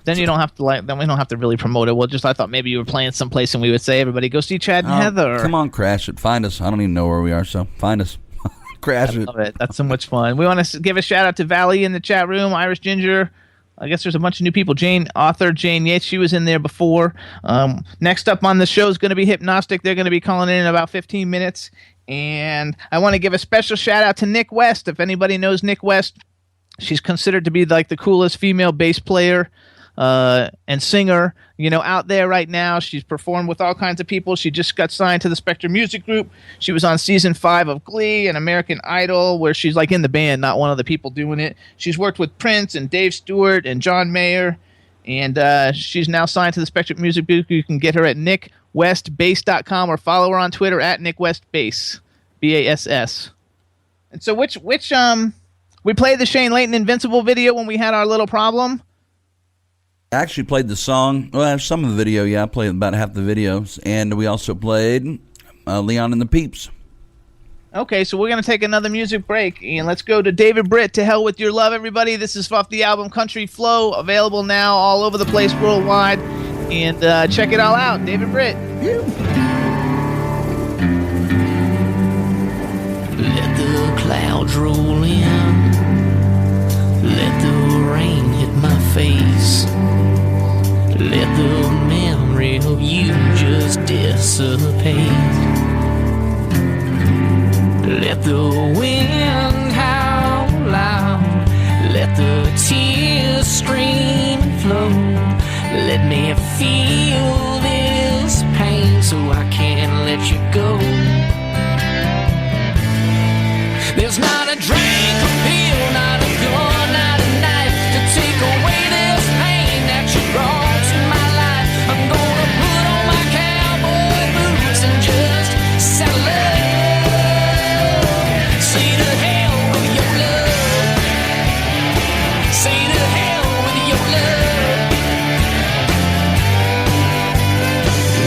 Then you don't have to then we don't have to really promote it. I thought maybe you were playing someplace and we would say, everybody go see Chad and Heather. Come on, crash it. Find us. I don't even know where we are, so find us. Crash it. I love it. That's so much fun. We want to give a shout out to Valley in the chat room, Irish Ginger. I guess there's a bunch of new people. Jane Yates, she was in there before. Next up on the show is going to be hIPNOSTIC. They're going to be calling in about 15 minutes. And I want to give a special shout out to Nick West. If anybody knows Nick West, she's considered to be like the coolest female bass player and singer, out there right now. She's performed with all kinds of people. She just got signed to the Spectrum Music Group. She was on season 5 of Glee and American Idol, where she's like in the band, not one of the people doing it. She's worked with Prince and Dave Stewart and John Mayer, and she's now signed to the Spectrum Music Group. You can get her at nickwestbass.com or follow her on Twitter at nickwestbass, BASS. And so which we played the Shane Layton Invincible video when we had our little problem. I actually played the song. Well, some of the video, yeah. I played about half the videos. And we also played Leon and the Peeps. Okay, so we're going to take another music break. And let's go to David Britt, To Hell With Your Love, everybody. This is off the album Country Flow, available now all over the place worldwide. And check it all out. David Britt. Let the clouds roll in. Let the rain hit my face. Let the memory of you just dissipate. Let the wind howl loud. Let the tears stream and flow. Let me feel this pain so I can't let you go. There's not a drink, a pill, not a gun, not a knife to take away this pain that you brought to my life. I'm gonna put on my cowboy boots and just settle up. Say to hell with your love. Say to hell with your love.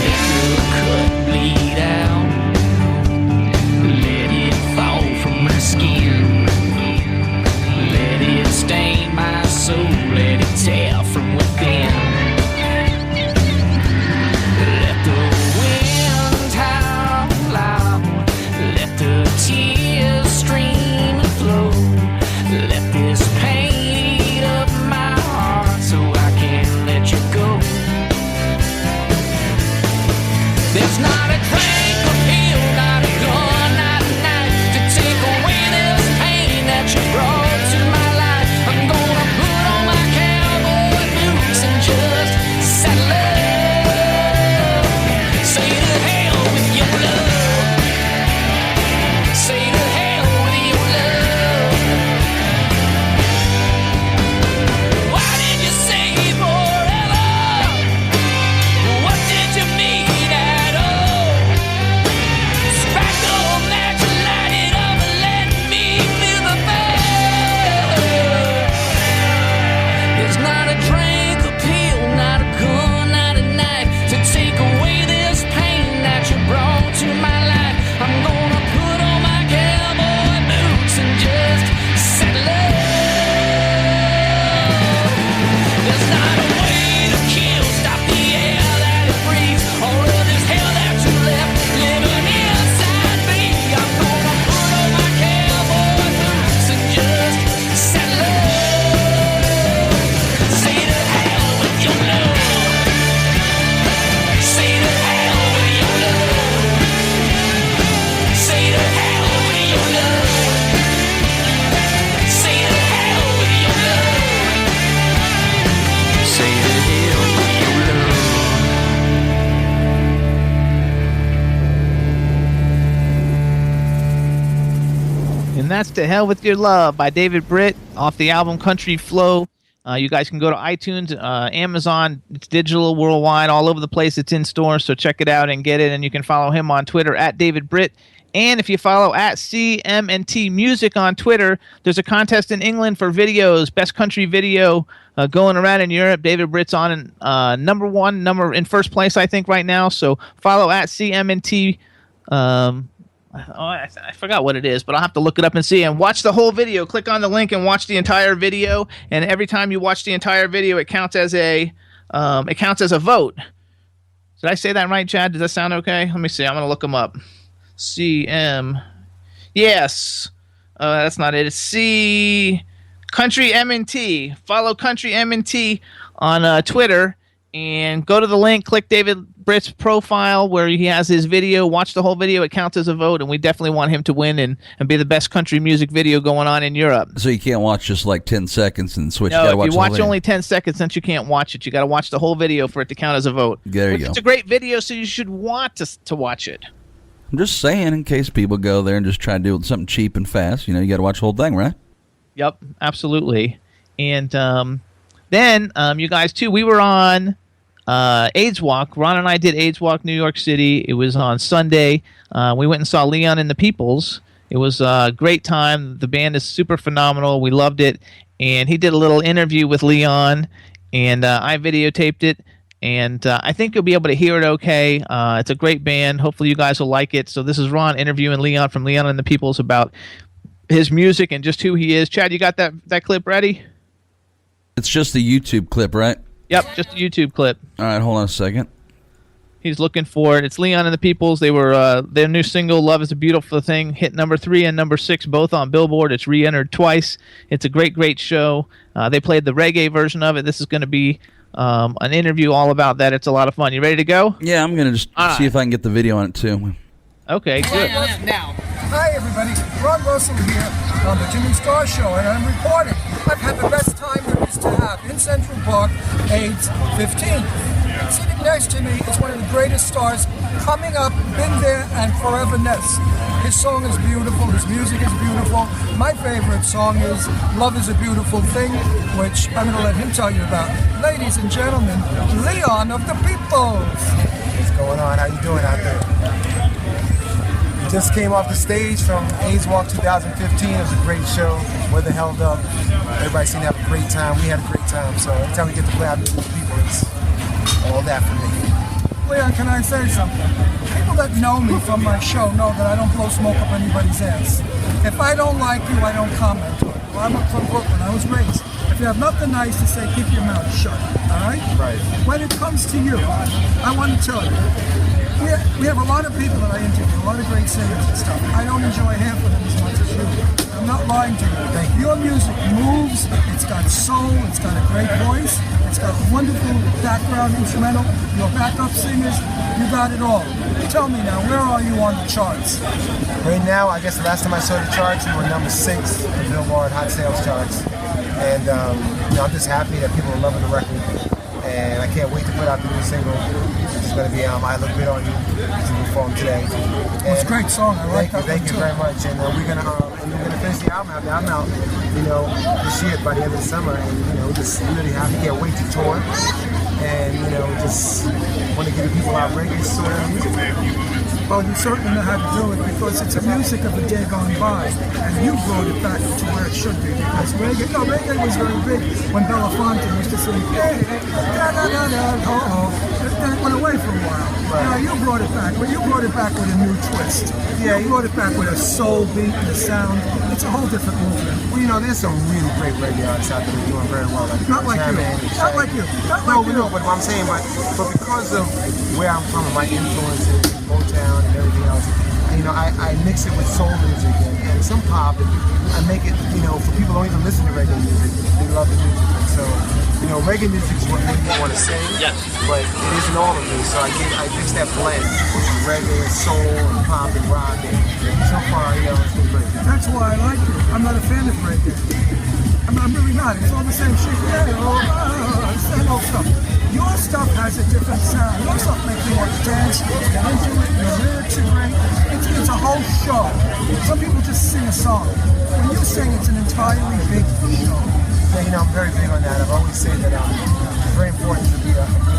Let the cut bleed out. And that's To Hell With Your Love by David Britt off the album Country Flow. You guys can go to iTunes, Amazon. It's digital worldwide, all over the place. It's in stores, so check it out and get it. And you can follow him on Twitter at David Britt. And if you follow at CMNT Music on Twitter, there's a contest in England for videos, best country video going around in Europe. David Britt's on in first place, I think, right now. So follow at CMNT. I forgot what it is, but I'll have to look it up and see. And watch the whole video. Click on the link and watch the entire video. And every time you watch the entire video, it counts as a vote. Did I say that right, Chad? Does that sound okay? Let me see. I'm gonna look them up. Yes. That's not it. It's C Country MNT. Follow Country MNT on Twitter. And go to the link, click David Britt's profile where he has his video. Watch the whole video. It counts as a vote, and we definitely want him to win and be the best country music video going on in Europe. So you can't watch just like 10 seconds and switch. No, you if you watch only 10 seconds, then you can't watch it. You got to watch the whole video for it to count as a vote. There you go. It's a great video, so you should want to watch it. I'm just saying, in case people go there and just try to do something cheap and fast, you got to watch the whole thing, right? Yep, absolutely. And then you guys, too, we were on AIDS Walk. Ron and I did AIDS Walk New York City. It was on Sunday. We went and saw Leon and the Peoples. It was a great time. The band is super phenomenal. We loved it. And he did a little interview with Leon, and I videotaped it. And I think you'll be able to hear it okay. It's a great band. Hopefully you guys will like it. So this is Ron interviewing Leon from Leon and the Peoples about his music and just who he is. Chad, you got that clip ready? It's just a YouTube clip, right? Yep, just a YouTube clip. All right, hold on a second. He's looking for it. It's Leon and the Peoples. They were their new single, Love Is a Beautiful Thing, hit number 3 and number 6, both on Billboard. It's re-entered twice. It's a great, great show. They played the reggae version of it. This is going to be an interview all about that. It's a lot of fun. You ready to go? Yeah, I'm going to just see if I can get the video on it, too. Okay, good. Now. Hi, everybody. Ron Russell here on the Jim and Star Show, and I'm reporting I've had the best time there is to have in Central Park, AIDS 15. Sitting next to me is one of the greatest stars coming up, been there and forever nest. His song is beautiful, his music is beautiful. My favorite song is Love Is a Beautiful Thing, which I'm going to let him tell you about. Ladies and gentlemen, Leon of the Peoples. What's going on? How you doing out there? Just came off the stage from AIDS Walk 2015. It was a great show. Weather held up. Everybody seemed to have a great time. We had a great time. So every time we get to play out with people, it's all that for me. Leon, can I say something? People that know me from my show know that I don't blow smoke up anybody's ass. If I don't like you, I don't comment on it. Well, I'm from Brooklyn. I was raised. If you have nothing nice to say, keep your mouth shut. All right? Right. When it comes to you, I want to tell you, we have a lot of people that I interview, a lot of great singers and stuff. I don't enjoy half of them as much as you. I'm not lying to you. Your music moves, it's got soul, it's got a great voice, it's got wonderful background instrumental, your backup singers, you got it all. Tell me now, where are you on the charts? Right now, I guess the last time I saw the charts, we were number 6 in the Billboard Hot Sales charts. And I'm just happy that people are loving the record. And I can't wait to put out the new single. It's going to be I Look Good on You. It's a new form today. It's a great song. I like that. Thank you very much. And we're going to finish the album out. The album out, this year by the end of the summer. And just really happy. Can't wait to tour. And just want to give people our reggae sort of music. Well, you certainly know how to do it because it's a music of a day gone by, and you brought it back to where it should be. Because reggae was very big when Belafonte used to sing, hey, da da da da, oh. Then it went away for a while. Right. You brought it back, but you brought it back with a new twist. Yeah, you brought it back with a soul beat and a sound. It's a whole different movement. Well, there's some really great reggae artists out there doing very well. Not like you. Not like you. No, but I'm saying, but because of where I'm from and my influences, Motown and everything else, I mix it with soul music and some pop, and I make it, for people who don't even listen to reggae music, they love the music. And so, reggae music is what people want to sing, but it isn't all of me. So I mix that blend between reggae and soul and pop and rock, and so far, it's been great. That's why I like it. I'm not a fan of reggae. I'm really not. It's all the same shit. Same old stuff. Your stuff has a different sound. Your stuff makes me want to dance, get into it, your lyrics are great. It's a whole show. Some people just sing a song. When you sing, it's an entirely big show. Yeah, I'm very big on that. I've always said that it's very important to be a group.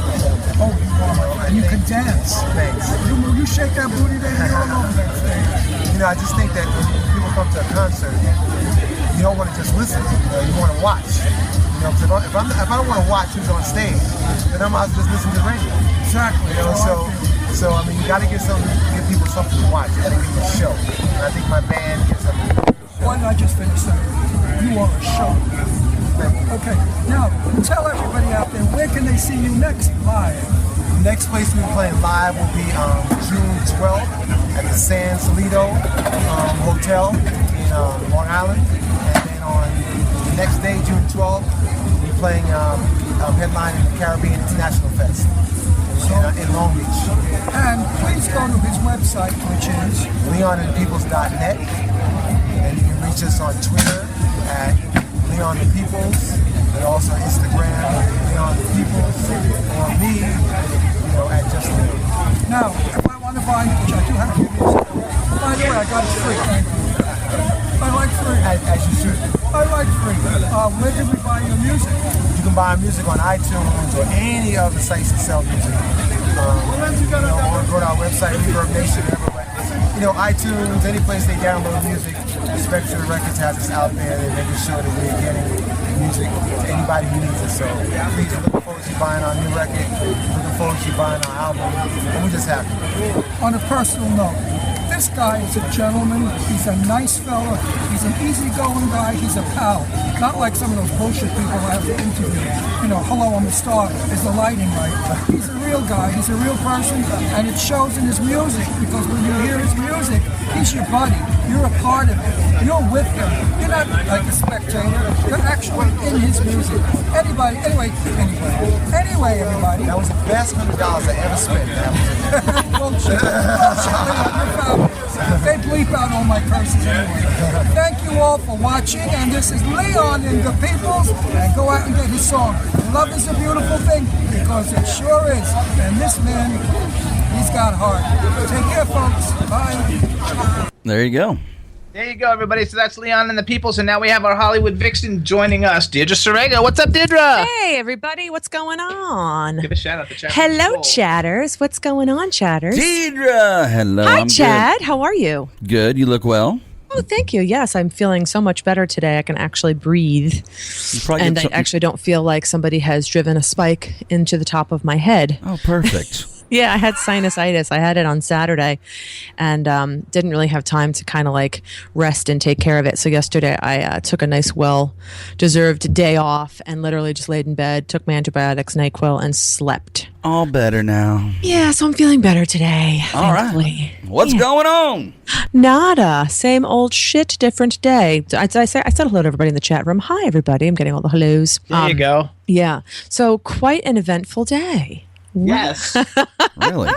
Oh, you are. And you can dance. Thanks. You shake that booty there, you're all over that stage. I just think that when people come to a concert, you don't want to just listen. You want to watch. If I don't want to watch who's on stage, then I might as well just listen to the radio. Exactly. So you got to give people something to watch. You got to give them a show. And I think my band gives them a show. Why did I just finish that? You are a show. Okay, now tell everybody out there, where can they see you next live? The next place we'll be playing live will be June 12th at the San Salido Hotel in Long Island. And then on the next day, June 12th, we'll be playing headline in the Caribbean International Fest in Long Beach. And please go to his website, which is LeonandPeoples.net. And you can reach us on Twitter at Leon the Peoples, and also Instagram, Leon the Peoples, or me, at Just Leon. Now, if I want to buy, which I do have your music, by the way, I got it free. I like free. As you should. I like free. Where can we buy your music? You can buy music on iTunes or any of the sites that sell music. Or go to our website, Reverb Nation, whatever. iTunes, any place they download music, Spectre Records has us out there. They're making sure that we're getting music to anybody who needs it. So please, looking forward to you buying our new record. Looking forward to you buying our album. And we're just happy. On a personal note, this guy is a gentleman. He's a nice fella. He's an easygoing guy. He's a pal. Not like some of those bullshit people I have to interview. Hello, I'm a star. Is the lighting right? He's a real guy. He's a real person. And it shows in his music. Because when you hear his music, he's your buddy. You're a part of it. You're with him. You're not like a spectator. You're actually in his music. Anyway, everybody. That was the best $100 I ever spent. Bullshit. They bleep out all my curses anyway. Thank you all for watching, and this is Leon and the Peoples, and go out and get his song. Love is a beautiful thing, because it sure is. And this man, he's got heart. Take care, folks. Bye. There you go. There you go, everybody. So that's Leon and the Peoples, and now we have our Hollywood Vixen joining us, Deirdre Sorego. What's up, Deirdre? Hey, everybody. What's going on? Give a shout out to Chad. Hello, chatters. What's going on, chatters? Deirdre. Hello. Hi, I'm Chad. How are you? Good. You look well. Oh, thank you. Yes, I'm feeling so much better today. I can actually breathe. And I actually don't feel like somebody has driven a spike into the top of my head. Oh, perfect. Yeah, I had sinusitis. I had it on Saturday and didn't really have time to kind of like rest and take care of it. So yesterday I took a nice, well-deserved day off and literally just laid in bed, took my antibiotics, NyQuil, and slept. All better now. Yeah, so I'm feeling better today. All thankfully. right. What's going on? Nada. Same old shit, different day. I said hello to everybody in the chat room. Hi, everybody. I'm getting all the hellos. There you go. Yeah. So quite an eventful day. Yes. Really?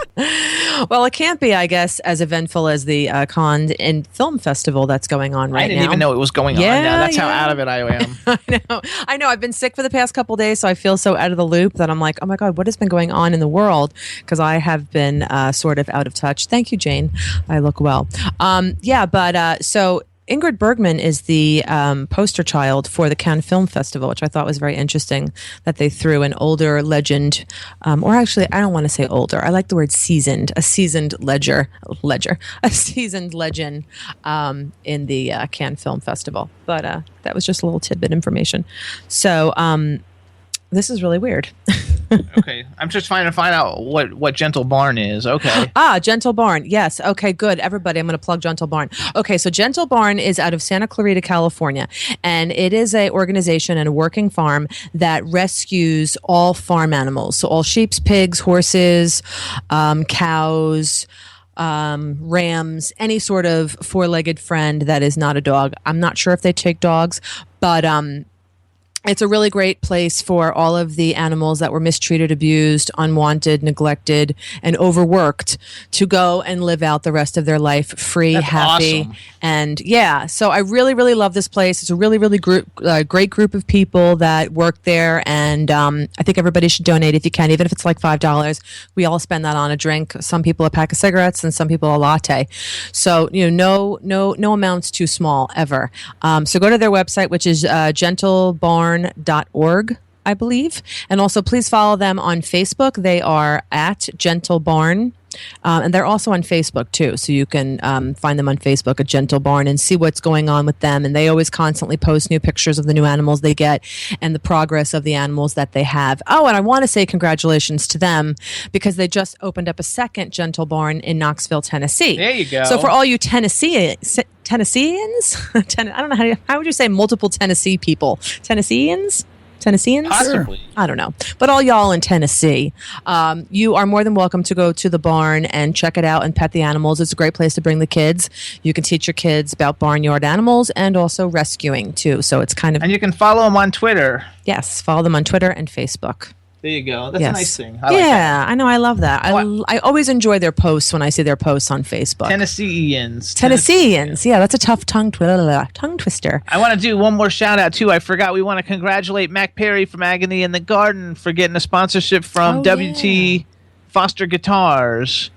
Well, it can't be, I guess, as eventful as the Cannes and Film Festival that's going on right now. I didn't even know it was going on now. That's how out of it I am. I know. I've been sick for the past couple of days, so I feel so out of the loop that I'm like, oh my God, what has been going on in the world? Because I have been sort of out of touch. Thank you, Jane. I look well. So Ingrid Bergman is the poster child for the Cannes Film Festival, which I thought was very interesting that they threw an older legend, or actually, I don't want to say older. I like the word seasoned, a seasoned legend in the Cannes Film Festival. But that was just a little tidbit information. So this is really weird. Okay. I'm just trying to find out what Gentle Barn is. Okay. Gentle Barn. Yes. Okay, good. Everybody, I'm going to plug Gentle Barn. Okay, so Gentle Barn is out of Santa Clarita, California, and it is an organization and a working farm that rescues all farm animals. So all sheep, pigs, horses, cows, rams, any sort of four-legged friend that is not a dog. I'm not sure if they take dogs, but it's a really great place for all of the animals that were mistreated, abused, unwanted, neglected, and overworked to go and live out the rest of their life free, That's happy. awesome. And yeah, so I really, really love this place. It's a really, really great group of people that work there. And I think everybody should donate if you can, even if it's like $5. We all spend that on a drink. Some people a pack of cigarettes and some people a latte. So, no amount's too small ever. So go to their website, which is gentlebarn.org, I believe. And also please follow them on Facebook. They are at Gentle Barn. And they're also on Facebook too. So you can find them on Facebook at Gentle Barn and see what's going on with them. And they always constantly post new pictures of the new animals they get and the progress of the animals that they have. Oh, and I want to say congratulations to them because they just opened up a second Gentle Barn in Knoxville, Tennessee. There you go. So for all you Tennesseans, I don't know how would you say multiple Tennessee people? Tennesseans? Possibly. I don't know. But all y'all in Tennessee, you are more than welcome to go to the barn and check it out and pet the animals. It's a great place to bring the kids. You can teach your kids about barnyard animals and also rescuing too. So it's kind of... And you can follow them on Twitter. Yes, follow them on Twitter and Facebook. There you go. That's Yes. a nice thing. I like that. I know. I love that. I always enjoy their posts when I see their posts on Facebook. Tennesseans. Yeah, that's a tough tongue twister. I want to do one more shout out too. I forgot. We want to congratulate Mac Perry from Agony in the Garden for getting a sponsorship from WT Foster Guitars.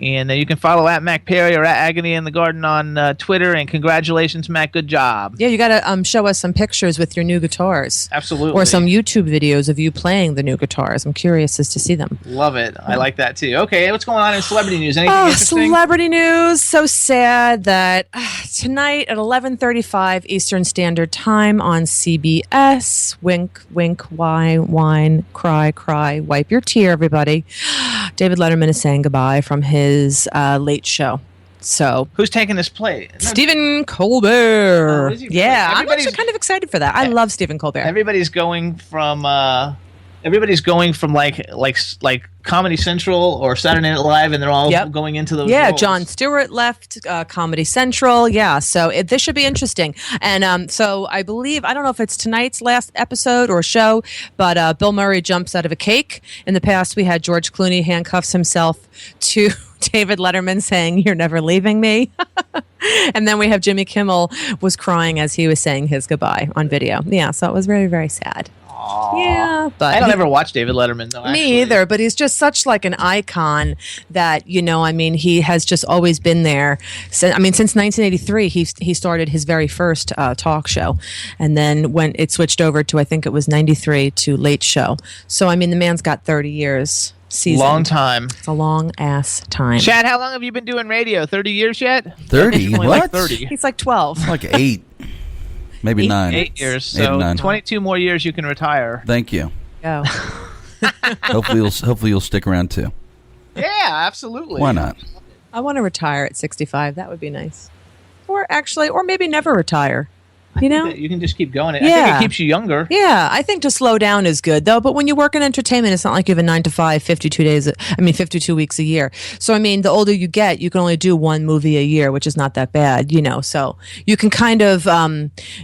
And you can follow at Mac Perry or at Agony in the Garden on Twitter. And congratulations, Mac. Good job. Yeah, you got to show us some pictures with your new guitars. Absolutely. Or some YouTube videos of you playing the new guitars. I'm curious as to see them. Love it. I like that too. Okay, what's going on in celebrity news? Anything interesting? Celebrity news. So sad that tonight at 11:35 Eastern Standard Time on CBS. Wink, wink, whine, cry, cry. Wipe your tear, everybody. David Letterman is saying goodbye from his late show. So who's taking his place? Stephen Colbert. Is he? Yeah, I'm Everybody's- actually kind of excited for that. I love Stephen Colbert. Everybody's going from like Comedy Central or Saturday Night Live, and they're all going into those. Yeah, roles. Jon Stewart left Comedy Central. Yeah, so this should be interesting. And so I believe, I don't know if it's tonight's last episode or show, but Bill Murray jumps out of a cake. In the past, we had George Clooney handcuffs himself to David Letterman saying, "You're never leaving me." And then we have Jimmy Kimmel was crying as he was saying his goodbye on video. Yeah, so it was very, very sad. Aww. Yeah, but I don't ever watch David Letterman though. Me either, but he's just such like an icon that he has just always been there. Since 1983, he started his very first talk show, and then when it switched over to I think it was 93 to Late Show. So the man's got 30 years. Seasoned. Long time. It's a long ass time. Chad, how long have you been doing radio? 30 years yet? 30? Only What? Like 30. He's like 12. Like 8. Maybe 9. 8 years. 8 or So 9. 22 more years you can retire. Thank you. Go. Hopefully you'll stick around too. Yeah, absolutely. Why not? I want to retire at 65. That would be nice. Or maybe never retire. You know? You can just keep going. I think it keeps you younger. Yeah, I think to slow down is good though. But when you work in entertainment, it's not like you have a 9 to 5, 52 weeks a year. So the older you get, you can only do one movie a year, which is not that bad, So you can kind of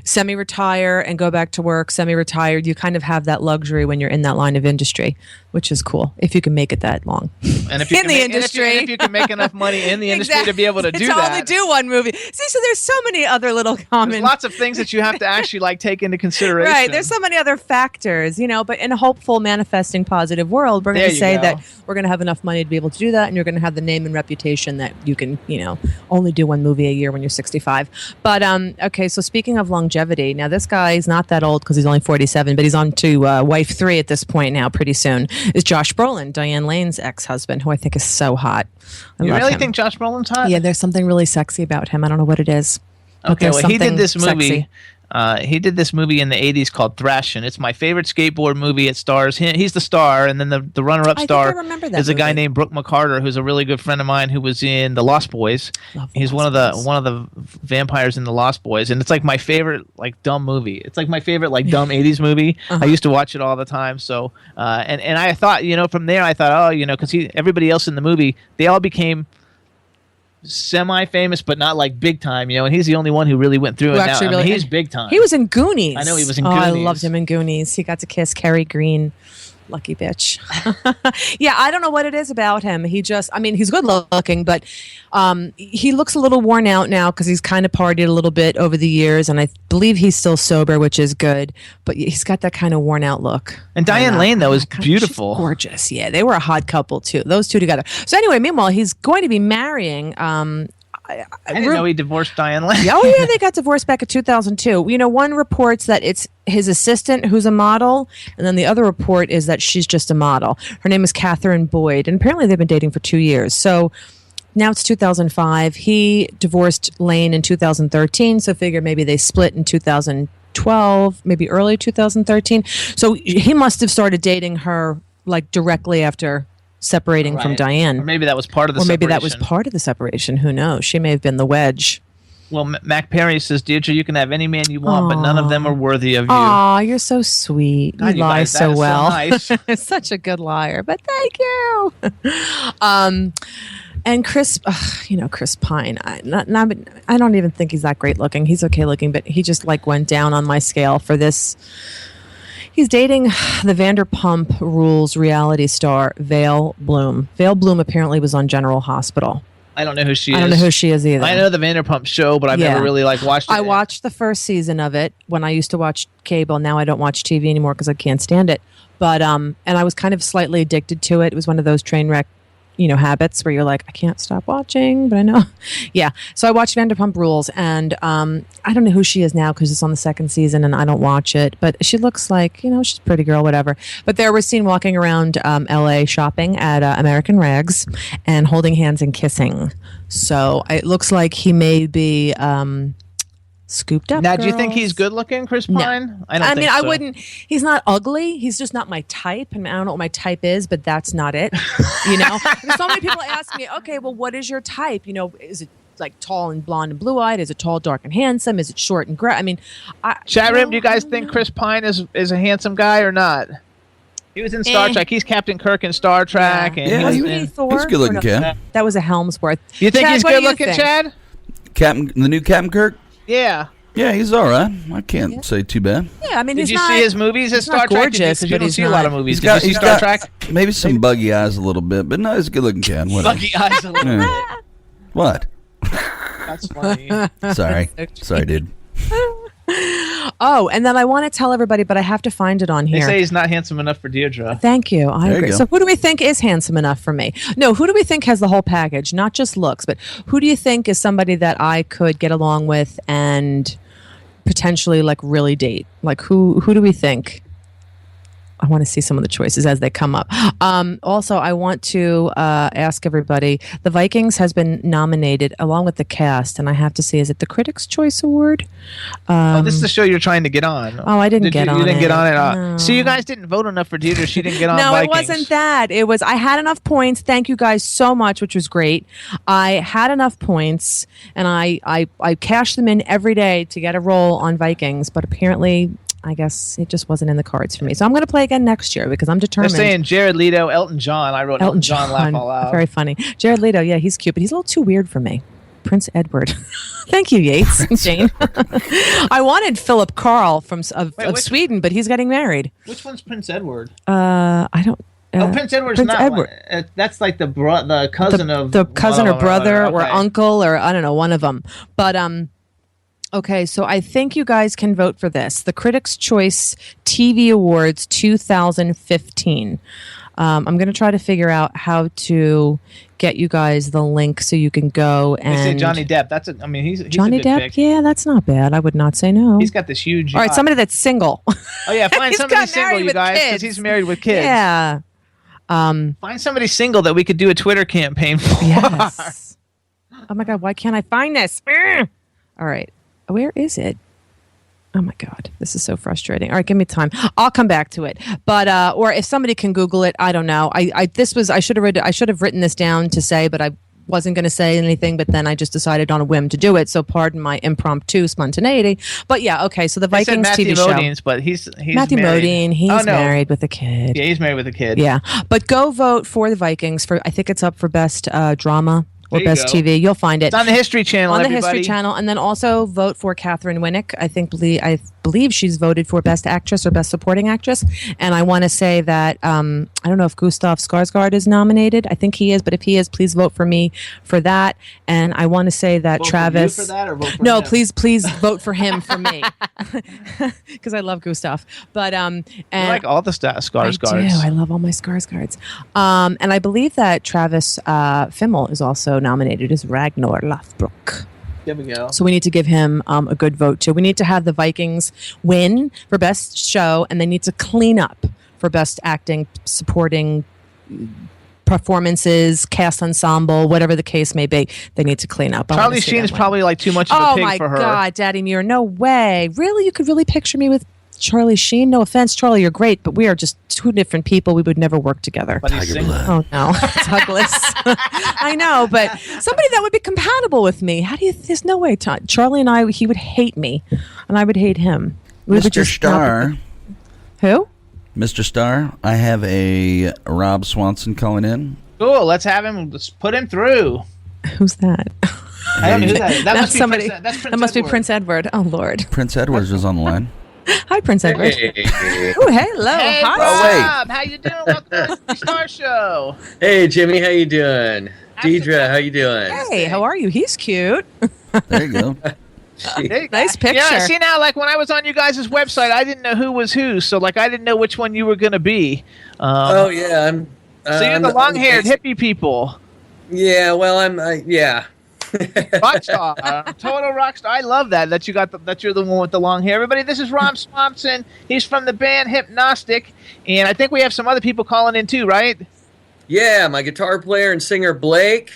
semi-retire and go back to work. Semi-retired, you kind of have that luxury when you're in that line of industry, which is cool if you can make it that long. And if you in the industry, if you can make enough money in the industry to be able to do to that, only do one movie. See, so there's so many other little common. there's lots of things that you have to actually take into consideration. Right. There's so many other factors, but in a hopeful, manifesting, positive world, we're going to say that we're going to have enough money to be able to do that. And you're going to have the name and reputation that you can, only do one movie a year when you're 65. But, okay. So speaking of longevity, now this guy is not that old because he's only 47, but he's on to wife 3 at this point now pretty soon, is Josh Brolin, Diane Lane's ex-husband, who I think is so hot. I You love really him. think Josh Brolin's hot? Yeah, there's something really sexy about him. I don't know what it is. but Okay, there's well, he did something this movie. sexy. He did this movie in the 80s called Thrash, and it's my favorite skateboard movie. It stars him. He's the star, and then the runner-up I think star I remember that is a guy movie. named Brooke McCarter, who's a really good friend of mine who was in The Lost Boys. He's one of the vampires in The Lost Boys, and it's like my favorite dumb movie. It's like my favorite dumb 80s movie. I used to watch it all the time. So and I thought from there I thought because everybody else in the movie they all became semi-famous, but not like big time, and he's the only one who really went through it now. actually really- he's big time. He was in Goonies. I know he was in I Goonies. loved him in Goonies. He got to kiss Cary Green. Lucky bitch. Yeah, I don't know what it is about him. He's good looking, but he looks a little worn out now because he's kind of partied a little bit over the years, and I believe he's still sober, which is good, but he's got that kind of worn out look. And Diane Lane, though, is beautiful. She's gorgeous. Yeah, they were a hot couple, too. Those two together. So anyway, meanwhile, he's going to be marrying... I didn't know he divorced Diane Lane. Oh, yeah, they got divorced back in 2002. One reports that it's his assistant who's a model, and then the other report is that she's just a model. Her name is Catherine Boyd, and apparently they've been dating for 2 years. So now it's 2005. He divorced Lane in 2013, so figure maybe they split in 2012, maybe early 2013. So he must have started dating her like directly after separating from Diane. Or maybe that was part of the Or separation. maybe that was part of the separation. Who knows? She may have been the wedge. Well, Mac Perry says, Deirdre, you can have any man you want, but none of them are worthy of you. Aw, you're so sweet. God, You lie guys, that so is well. nice. Such a good liar, but thank you. And Chris, Chris Pine. I don't even think he's that great looking. He's okay looking, but he just went down on my scale for this. He's dating the Vanderpump Rules reality star Vale Bloom. Vale Bloom apparently was on General Hospital. I don't know who she is. I don't know who she is either. I know the Vanderpump show, but I've never really watched it. I watched the first season of it when I used to watch cable. Now I don't watch TV anymore because I can't stand it. But and I was kind of slightly addicted to it. It was one of those train wreck, habits where you're like, I can't stop watching, but I know. Yeah. So I watched Vanderpump Rules, and I don't know who she is now because it's on the second season and I don't watch it. But she looks like, she's a pretty girl, whatever. But there was seen walking around LA shopping at American Rags and holding hands and kissing. So it looks like he may be scooped up. Now, do you think he's good looking, Chris Pine? No. I don't think I so. wouldn't. He's not ugly. He's just not my type. I don't know what my type is, but that's not it. Because so many people ask me, okay, well, what is your type? Is it tall and blonde and blue-eyed? Is it tall, dark, and handsome? Is it short and gray? Chat room, do you guys think Chris Pine is a handsome guy or not? He was in Star Trek. He's Captain Kirk in Star Trek. Yeah. And Yeah, he was he's Thor? a good looking kid. That was a Helmsworth. You think Chad, he's what do good you looking, think? Chad? The new Captain Kirk? Yeah. Yeah, he's all right. I can't say too bad. Yeah, Did he's you not, see his movies at he's Star not Trek? gorgeous, Because you but don't he's see a lot of not- movies. Did you see Star Trek? Maybe some buggy eyes a little bit, but no, he's a good looking kid. Whatever. Buggy eyes a little Yeah. bit. What? That's funny. Sorry, dude. Oh, and then I want to tell everybody, but I have to find it on They here. say he's not handsome enough for Deirdre. Thank you. I There you agree. go. So who do we think is handsome enough for me? No, who do we think has the whole package, not just looks, but who do you think is somebody that I could get along with and potentially really date? Who do we think? I want to see some of the choices as they come up. Also, I want to ask everybody, the Vikings has been nominated along with the cast, and I have to see, is it the Critics' Choice Award? This is the show you're trying to get on. Oh, I didn't get on You didn't it. get on it. No. See, you guys didn't vote enough for Deirdre. She didn't get on No, Vikings. it wasn't that. It was I had enough points. Thank you guys so much, which was great. I had enough points, and I cashed them in every day to get a role on Vikings, but apparently, I guess it just wasn't in the cards for me. So I'm going to play again next year because I'm They're determined. saying Jared Leto, Elton John. I wrote Elton John laugh all out. Very funny. Jared Leto, yeah, he's cute, but he's a little too weird for me. Prince Edward. Thank you, Yates and Jane. I wanted Philip Karl of which- Sweden, but he's getting married. Which one's Prince Edward? I don't. Prince Edward's Prince not. Edward. That's like the cousin of the cousin or brother or okay. uncle or I don't know, one of them. But okay, so I think you guys can vote for this. The Critics' Choice TV Awards 2015. I'm going to try to figure out how to get you guys the link so you can go They say and Johnny Depp. He's Johnny a good Depp. pick. Yeah, that's not bad. I would not say no. He's got this huge. All right, yacht. somebody that's single. Oh yeah, find He's somebody got single, married you with guys, because kids. he's married with kids. Yeah. Find somebody single that we could do a Twitter campaign for. Yes. Oh my God, why can't I find this? All right. Where is it? Oh my God, this is so frustrating. All right, give me time. I'll come back to it. But or if somebody can Google it, I don't know. I should have written this down to say, but I wasn't going to say anything. But then I just decided on a whim to do it. So pardon my impromptu spontaneity. But yeah, okay. So the They said Vikings Matthew TV show. Modine's, but he's Matthew married. Modine, he's married with a kid. Yeah, he's married with a kid. Yeah, but go vote for the Vikings for. I think it's up for best drama or There you Best go. TV. You'll find it It's on the History Channel. on the everybody. History Channel, and then also vote for Catherine Winnick. I believe she's voted for Best Actress or Best Supporting Actress. And I want to say that I don't know if Gustav Skarsgård is nominated. I think he is, but if he is, please vote for me for that. And I want to say that Vote Travis. for you for that or vote for no, him? please vote for him for me, because I love Gustav. But You and like all the Skarsgårds. I do. I love all my Skarsgårds. And I believe that Travis Fimmel is also nominated as Ragnar Lothbrok. There we go. So we need to give him a good vote too. We need to have the Vikings win for best show, and they need to clean up for best acting, supporting performances, cast ensemble, whatever the case may be. They need to clean up. I wanna Charlie see Sheen them is win. probably like too much of a Oh pig my for her. God, Daddy Muir, no way. Really? You could really picture me with Charlie Sheen? No offense, Charlie, you're great, but we are just two different people. We would never work together. But he's single. Oh no, Douglas. I know, but somebody that would be compatible with me. How do you? There's no way. Charlie and I, he would hate me, and I would hate him. We would Mr. just not Starr, be- Who? Mr. Starr, I have a Rob Swanson calling in. Cool. Let's have him. Let's put him through. Who's that? I don't know who that is. That That's must be somebody. Prince, that's Prince that must be Edward. Prince Edward. Oh Lord. Prince Edwards is on the line. Hi, Prince Edward. Oh, hello. Hey, Hi. Rob. How you doing? Welcome to the Star Show. Hey, Jimmy, how you doing? Deidre, how you doing? Hey, how are you? He's cute. There you go. There you go. Nice picture. Yeah, see now, like when I was on you guys' website, I didn't know who was who, so like I didn't know which one you were going to be. Oh yeah, I'm. So you're I'm the long-haired hippie people. Yeah, well, I'm. Yeah. Rock star, total rock star. I love that. That you got. That you're the one with the long hair. Everybody, this is Rob Swanson. He's from the band hIPNOSTIC, and I think we have some other people calling in too, right? Yeah, my guitar player and singer Blake,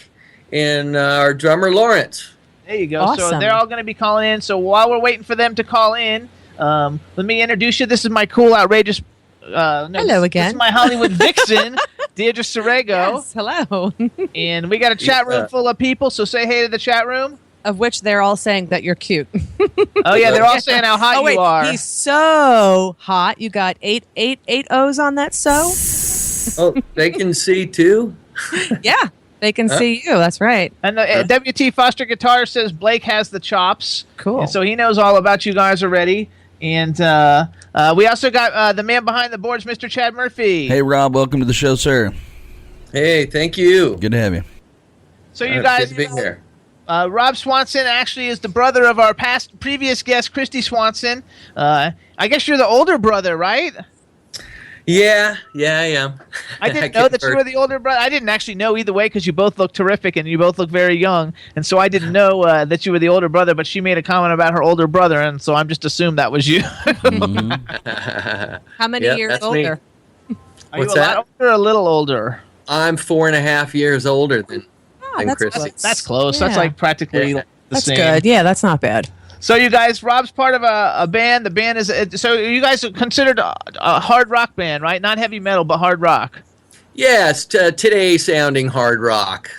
and our drummer Lawrence. There you go. So Awesome. they're all going to be calling in. So while we're waiting for them to call in, let me introduce you. This is my cool, outrageous. Hello again. This is my Hollywood vixen, Deirdre Sorego. Yes, hello. And we got a chat room full of people, so say hey to the chat room. Of which they're all saying that you're cute. Oh yeah, they're all saying how hot Oh wait, you are. he's so hot. You got eight O's on that so? Oh, they can see too. Yeah, they can see you. That's right. And the WT Foster Guitar says Blake has the chops. Cool. And so he knows all about you guys already. And we also got the man behind the boards, Mr. Chad Murphy. Hey, Rob, welcome to the show, sir. Hey, thank you. Good to have you. So you Good guys, to be here. Rob Swanson actually is the brother of our previous guest, Kristy Swanson. I guess you're the older brother, right? Yeah, I am. I didn't know that you were the older brother. I didn't actually know either way because you both look terrific and you both look very young. And so I didn't know that you were the older brother, but she made a comment about her older brother, and so I'm just assumed that was you. How many Yeah, years that's me. older? Are What's you a that? lot older or a little older? I'm 4.5 years older than that's Christy. close. That's close. That's Yeah. like practically Yeah. the That's same. good. Yeah, that's not bad. So you guys, Rob's part of a band. The band is so you guys are considered a hard rock band, right? Not heavy metal, but hard rock. Yes, today sounding hard rock.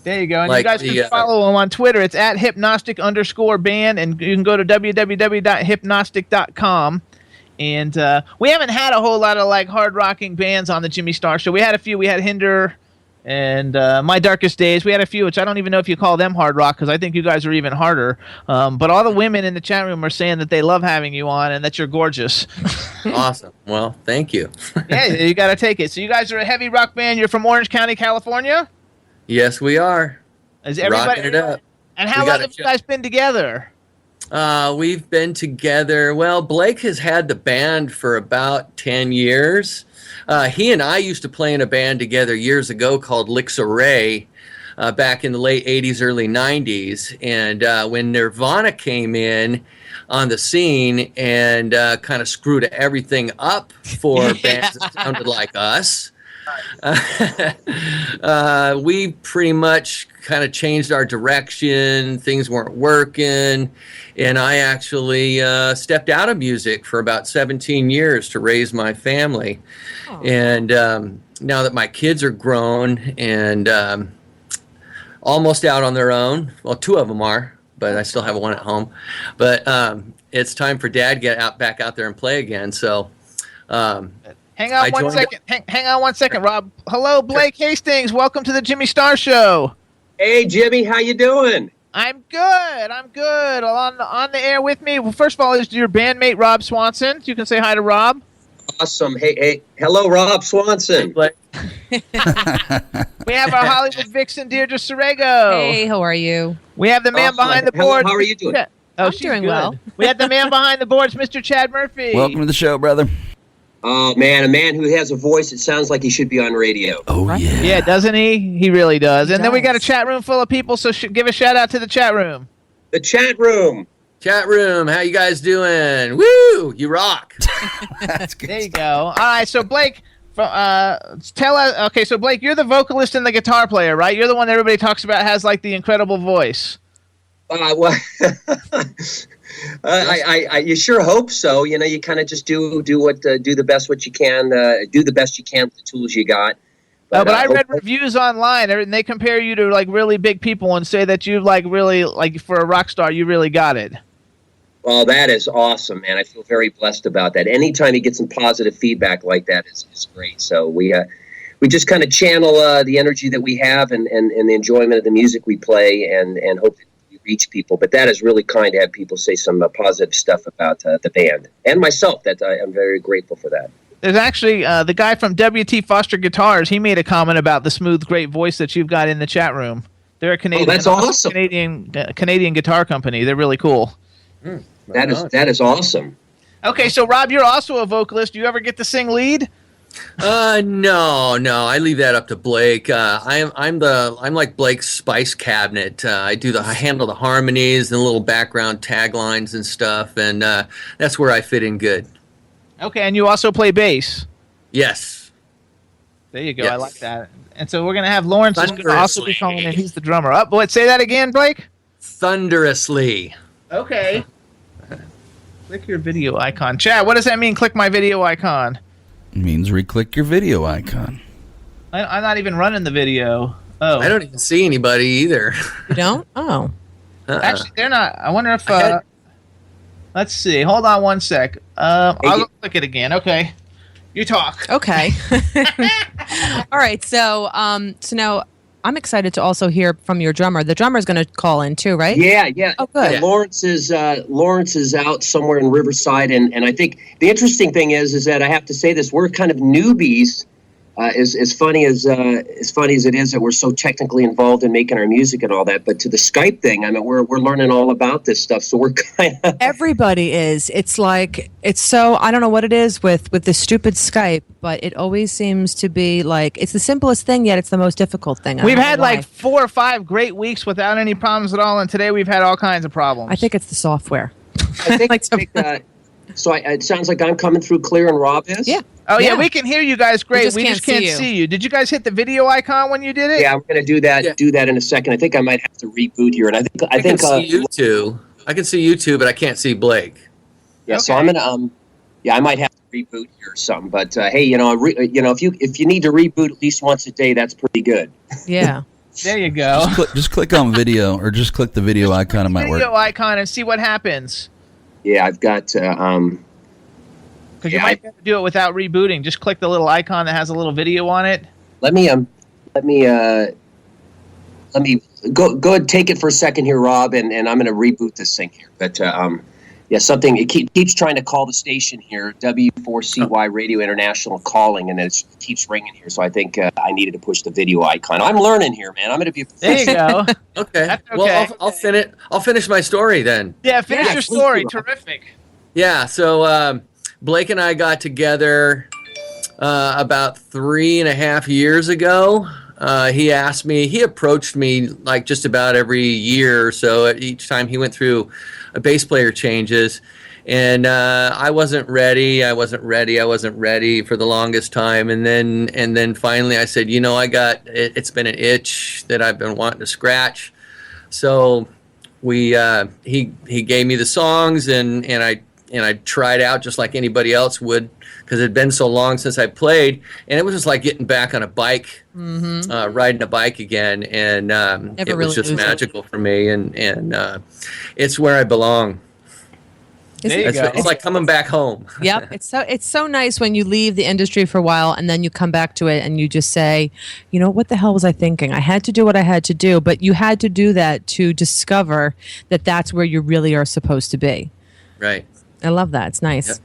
There you go. And Like you guys the, can follow them on Twitter. It's at hIPNOSTIC_band, and you can go to www.hipnostic.com. And we haven't had a whole lot of like hard rocking bands on the Jimmy Star Show. We had a few. We had Hinder and My Darkest Days. We had a few, which I don't even know if you call them hard rock because I think you guys are even harder. But all the women in the chat room are saying that they love having you on and that you're gorgeous. Awesome. Well, thank you. Yeah, you got to take it. So you guys are a heavy rock band. You're from Orange County, California? Yes, we are. Is everybody Rocking it up. And how We long got have a you guys been together? We've been together. Well, Blake has had the band for about 10 years. He and I used to play in a band together years ago called Licks Array back in the late 80s, early 90s. And when Nirvana came in on the scene and kind of screwed everything up for bands that sounded like us, we pretty much kind of changed our direction. Things weren't working. And I actually stepped out of music for about 17 years to raise my family. Oh. And now that my kids are grown and almost out on their own, well, 2 of them are, but I still have 1 at home. But it's time for Dad to get back out there and play again. So hang on one second. Hang on one second, Rob. Hello, Blake Hastings. Welcome to the Jimmy Star Show. Hey, Jimmy, how you doing? I'm good. I'm good. On the air with me. Well, first of all, is your bandmate Rob Swanson. You can say hi to Rob. Awesome. Hey, hello, Rob Swanson. We have our Hollywood vixen, Deirdre Sorego. Hey, how are you? We have the man behind the boards. How are you doing? I'm she's doing good. well. We have the man behind the boards, Mr. Chad Murphy. Welcome to the show, brother. Oh, man, a man who has a voice that sounds like he should be on radio. Oh, yeah. Yeah, doesn't he? He really does. He And then we got a does. chat room full of people, so give a shout out to the chat room. The chat room. Chat room, how you guys doing? Woo! You rock. That's good. There you go. All right, so Blake, tell us. Okay, so Blake, you're the vocalist and the guitar player, right? You're the one that everybody talks about has like the incredible voice. Well, you sure hope so. You know, you kind of just do the best what you can, do the best you can with the tools you got. But I read reviews online, and they compare you to like really big people and say that you like really like for a rock star, you really got it. Well, that is awesome, man. I feel very blessed about that. Anytime you get some positive feedback like that is great. So we just kind of channel the energy that we have and the enjoyment of the music we play and hope that we reach people. But that is really kind to have people say some positive stuff about the band and myself. That I'm very grateful for that. There's actually the guy from W.T. Foster Guitars. He made a comment about the smooth, great voice that you've got in the chat room. They're a Canadian, that's awesome. Canadian guitar company. They're really cool. That is awesome. Okay, so Rob, you're also a vocalist. Do you ever get to sing lead? No. I leave that up to Blake. I'm like Blake's spice cabinet. I handle the harmonies and little background taglines and stuff, and that's where I fit in good. Okay, and you also play bass. Yes. There you go. Yes. I like that. And so we're gonna have Lawrence is gonna also be Thunderously. calling in. He's the drummer. Up, boy, say that again, Blake. Thunderously. Okay. Click your video icon. Chad, what does that mean? Click my video icon. It means re-click your video icon. I'm not even running the video. Oh, I don't even see anybody either. You don't? Oh. Actually, they're not. I wonder if. Let's see. Hold on one sec. I'll go click it again. Okay. You talk. Okay. All right. So now I'm excited to also hear from your drummer. The drummer's going to call in too, right? Yeah. Oh, good. Yeah, Lawrence is out somewhere in Riverside, and I think the interesting thing is that I have to say this: we're kind of newbies. As funny as it is that we're so technically involved in making our music and all that, but to the Skype thing, I mean, we're learning all about this stuff. So we're kind of Everybody is. It's like it's so I don't know what it is with this stupid Skype, but it always seems to be like it's the simplest thing, yet it's the most difficult thing. We've had like 4 or 5 great weeks without any problems at all, and today we've had all kinds of problems. I think it's the software. I think, it sounds like I'm coming through clear and Rob is. Yeah. Oh yeah, we can hear you guys great. We just can't see you. Did you guys hit the video icon when you did it? Yeah, I'm going to do that. Yeah. Do that in a second. I think I might have to reboot here, and I think can see you two. I can see you two, but I can't see Blake. Yeah, okay. So I'm gonna I might have to reboot here or something. But hey, if you need to reboot at least once a day, that's pretty good. Yeah. There you go. Just click on video, or just click the video icon. It might work. Video icon and see what happens. Yeah, I've got. Because you might be able to do it without rebooting. Just click the little icon that has a little video on it. Let me go ahead, take it for a second here, Rob, and I'm going to reboot this thing here. But something it keeps trying to call the station here, W4CY Radio International calling, and it keeps ringing here. So I think I needed to push the video icon. I'm learning here, man. I'm going to be. There you go. Okay. Well, I'll finish my story then. Yeah, finish your story. Terrific. Yeah. So. Blake and I got together about 3.5 years ago. He approached me like just about every year or so. Each time he went through bass player changes. And I wasn't ready for the longest time. And then finally I said, it's been an itch that I've been wanting to scratch. So he gave me the songs and I tried out just like anybody else would because it had been so long since I played. And it was just like getting back on a bike, riding a bike again. And it was just magical for me. And it's where I belong. There you go. It's like coming back home. Yep. It's so nice when you leave the industry for a while and then you come back to it and you just say, you know, what the hell was I thinking? I had to do what I had to do, but you had to do that to discover that that's where you really are supposed to be. Right. I love that. It's nice. Yep.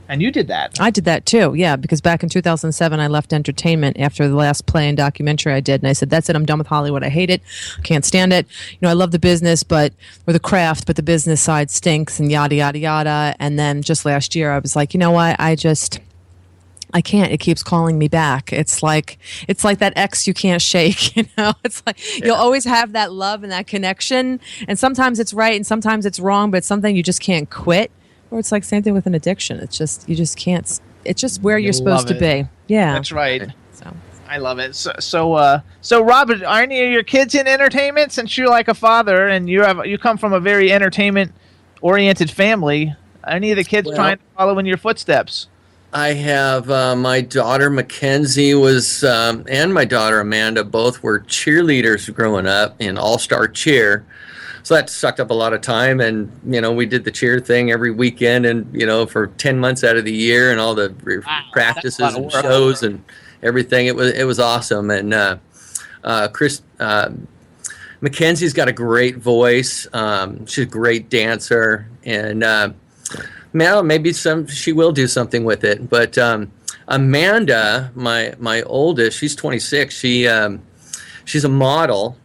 And you did that. I did that too, yeah, because back in 2007, I left entertainment after the last play and documentary I did. And I said, that's it, I'm done with Hollywood. I hate it. Can't stand it. You know, I love the business, or the craft, but the business side stinks and yada, yada, yada. And then just last year, I was like, you know what? I can't. It keeps calling me back. It's like that ex you can't shake, you know? It's like you'll always have that love and that connection. And sometimes it's right and sometimes it's wrong, but it's something you just can't quit. Or it's like same thing with an addiction. It's just you just can't. It's just where you're supposed to be. Yeah, that's right. So I love it. So Robert, are any of your kids in entertainment? Since you're like a father and you come from a very entertainment oriented family, are any of the kids trying to follow in your footsteps? I have my daughter Mackenzie was and my daughter Amanda both were cheerleaders growing up in all-star cheer. So that sucked up a lot of time, and you know we did the cheer thing every weekend, and you know for 10 months out of the year, and all the practices and shows and everything. It was awesome, and Mackenzie's got a great voice. She's a great dancer, and maybe she will do something with it. But Amanda, my oldest, she's 26. She's a model.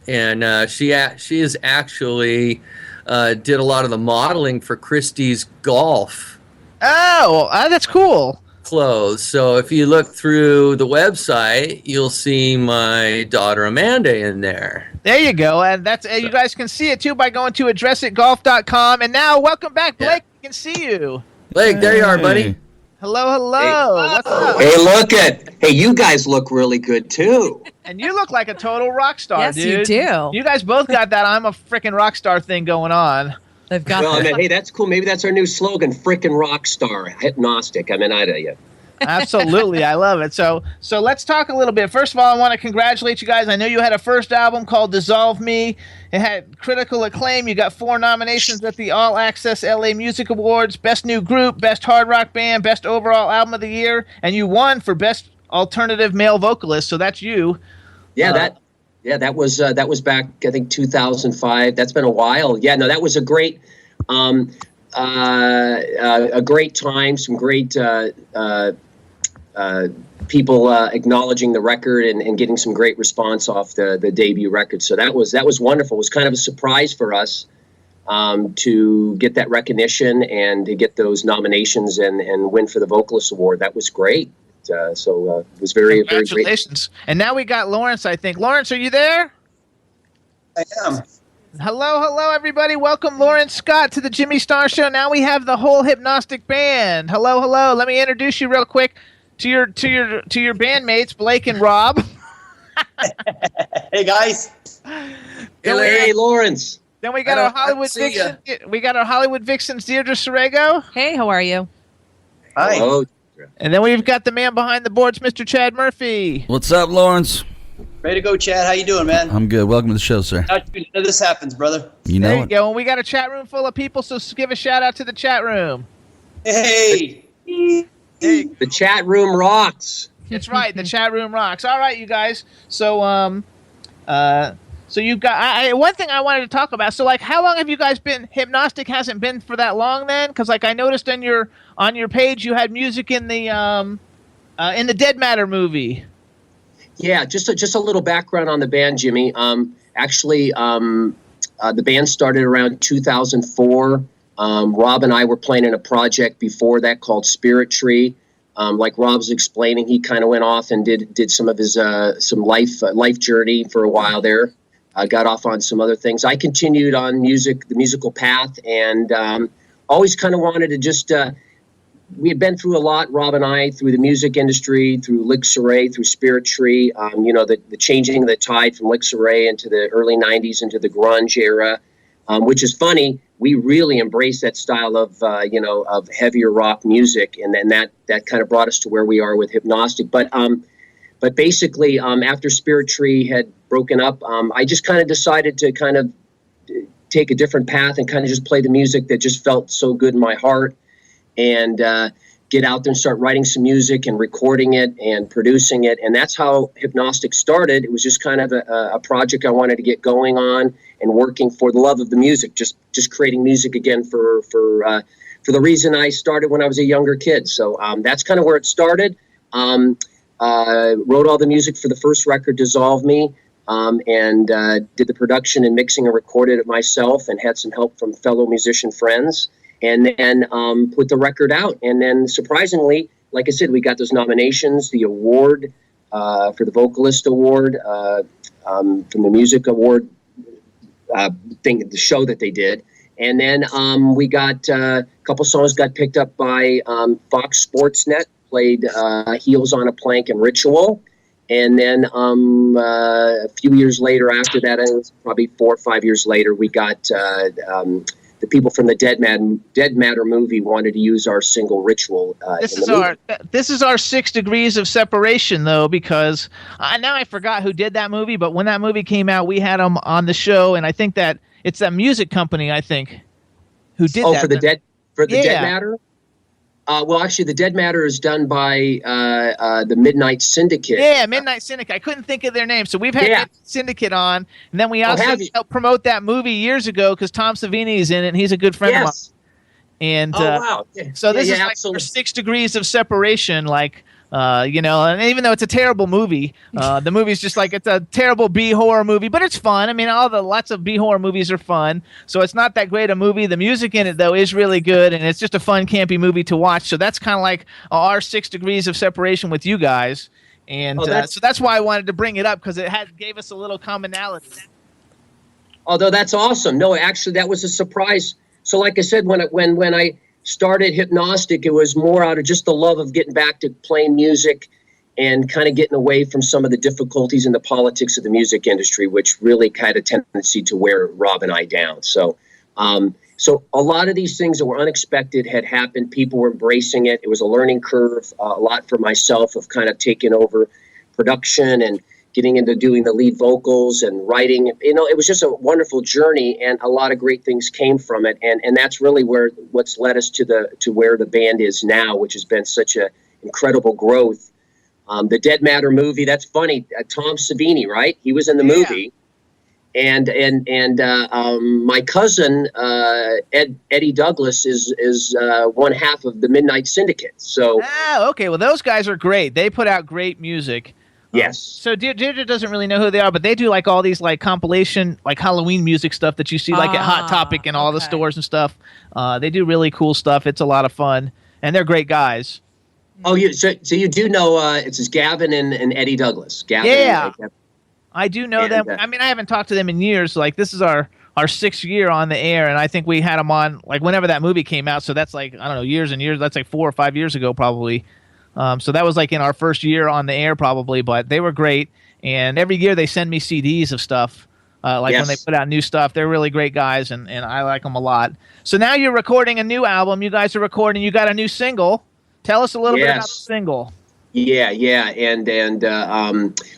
And she is actually did a lot of the modeling for Kristy's golf. Oh, that's cool. Clothes. So if you look through the website, you'll see my daughter Amanda in there. There you go. And that's you guys can see it too by going to addressitgolf.com. And now, welcome back, Blake. Yeah. We can see you. Blake, there you are, buddy. Hello. Hey. What's up? Hey, you guys look really good too. And you look like a total rock star, yes, dude. you do. You guys both got that I'm a freaking rock star thing going on. They've got Well, I mean, hey, that's cool. Maybe that's our new slogan, frickin' rock star, hIPNOSTIC. I mean, I tell you. Absolutely. I love it. So let's talk a little bit. First of all, I want to congratulate you guys. I know you had a first album called Dissolve Me. It had critical acclaim. You got 4 nominations at the All Access LA Music Awards, Best New Group, Best Hard Rock Band, Best Overall Album of the Year, and you won for Best Alternative Male Vocalist. So that's you. Yeah, that was back, I think, 2005. That's been a while. Yeah, no, that was a great time. Some great people acknowledging the record and getting some great response off the debut record. So that was wonderful. It was kind of a surprise for us to get that recognition and to get those nominations and win for the Vocalist Award. That was great. It was very, very great. Congratulations. And now we got Lawrence, I think. Lawrence, are you there? I am. Hello, everybody. Welcome Lawrence Scott to the Jimmy Star Show. Now we have the whole hIPNOSTIC band. Hello. Let me introduce you real quick to your bandmates, Blake and Rob. Hey guys. Hey, Lawrence. Then we got our Hollywood vixen. We got our Hollywood vixens, Deirdre Sorego. Hey, how are you? Hi. Hello. And then we've got the man behind the boards, Mr. Chad Murphy. What's up, Lawrence? Ready to go, Chad? How you doing, man? I'm good. Welcome to the show, sir. None of this happens, brother. You know there you it. go. And we got a chat room full of people, so give a shout out to the chat room. Hey. The chat room rocks. That's right. The chat room rocks. All right, you guys. So so you've got one thing I wanted to talk about. So like, how long have you guys been? hIPNOSTIC hasn't been for that long, then, because like I noticed on your page you had music in the Dead Matter movie. Yeah, just a little background on the band, Jimmy. Actually, the band started around 2004. Rob and I were playing in a project before that called Spirit Tree. Like Rob was explaining, he kind of went off and did some of his some life journey for a while there. Got off on some other things. I continued on the musical path, and always kind of wanted to just. We had been through a lot, Rob and I, through the music industry, through Lixaray, through Spirit Tree. The changing of the tide from Lixaray into the early '90s into the grunge era, which is funny. We really embraced that style of of heavier rock music, and then that kind of brought us to where we are with hIPNOSTIC. But basically, after Spirit Tree had broken up, I just kind of decided to kind of take a different path and kind of just play the music that just felt so good in my heart, and get out there and start writing some music and recording it and producing it. And that's how hIPNOSTIC started. It was just kind of a project I wanted to get going on and working for the love of the music, just creating music again for the reason I started when I was a younger kid. So that's kind of where it started. Wrote all the music for the first record, Dissolve Me, and did the production and mixing and recorded it myself, and had some help from fellow musician friends. And then put the record out. And then surprisingly, like I said, we got those nominations, the award for the Vocalist Award from the Music Award thing, the show that they did. And then we got a couple songs got picked up by Fox Sports Net, played Heels on a Plank and Ritual. And then a few years later after that, it was probably 4 or 5 years later, we got... the people from the Dead Matter movie wanted to use our single Ritual. This is our 6 Degrees of Separation, though, because now I forgot who did that movie, but when that movie came out, we had them on the show, and I think that it's that music company, I think, who did that. For the Dead Matter? Well, actually, the Dead Matter is done by the Midnight Syndicate. Yeah, Midnight Syndicate. I couldn't think of their name. So we've had Midnight Syndicate on, and then we also helped promote that movie years ago because Tom Savini is in it, and he's a good friend of mine. And wow. So this is like for 6 Degrees of Separation, like... and even though it's a terrible movie, the movie's just like, it's a terrible B-horror movie, but it's fun. I mean, lots of B-horror movies are fun, so it's not that great a movie. The music in it, though, is really good, and it's just a fun, campy movie to watch. So that's kind of like our 6 Degrees of Separation with you guys, and so that's why I wanted to bring it up, because it gave us a little commonality. Although that's awesome. No, actually, that was a surprise. So like I said, when I started hIPNOSTIC, it was more out of just the love of getting back to playing music and kind of getting away from some of the difficulties in the politics of the music industry, which really had a tendency to wear Rob and I down. So so a lot of these things that were unexpected had happened. People were embracing it. It was a learning curve, a lot for myself of kind of taking over production and getting into doing the lead vocals and writing. It was just a wonderful journey, and a lot of great things came from it. And that's really what's led us to where the band is now, which has been such a incredible growth. The Dead Matter movie, that's funny. Tom Savini, right? He was in the movie. And my cousin, Eddie Douglas, is one half of the Midnight Syndicate. So okay. Well, those guys are great. They put out great music. Yes. So Deirdre doesn't really know who they are, but they do like all these like compilation, like Halloween music stuff that you see like at Hot Topic and all the stores and stuff. They do really cool stuff. It's a lot of fun, and they're great guys. Oh, so you do know it's Gavin and Eddie Douglas. I do know them. I mean, I haven't talked to them in years. Like this is our 6th year on the air, and I think we had them on like whenever that movie came out. So that's like, I don't know, years and years. That's like 4 or 5 years ago probably. So that was like in our first year on the air probably, but they were great. And every year they send me CDs of stuff, when they put out new stuff. They're really great guys, and I like them a lot. So now you're recording a new album. You guys are recording. You got a new single. Tell us a little bit about the single. Yeah.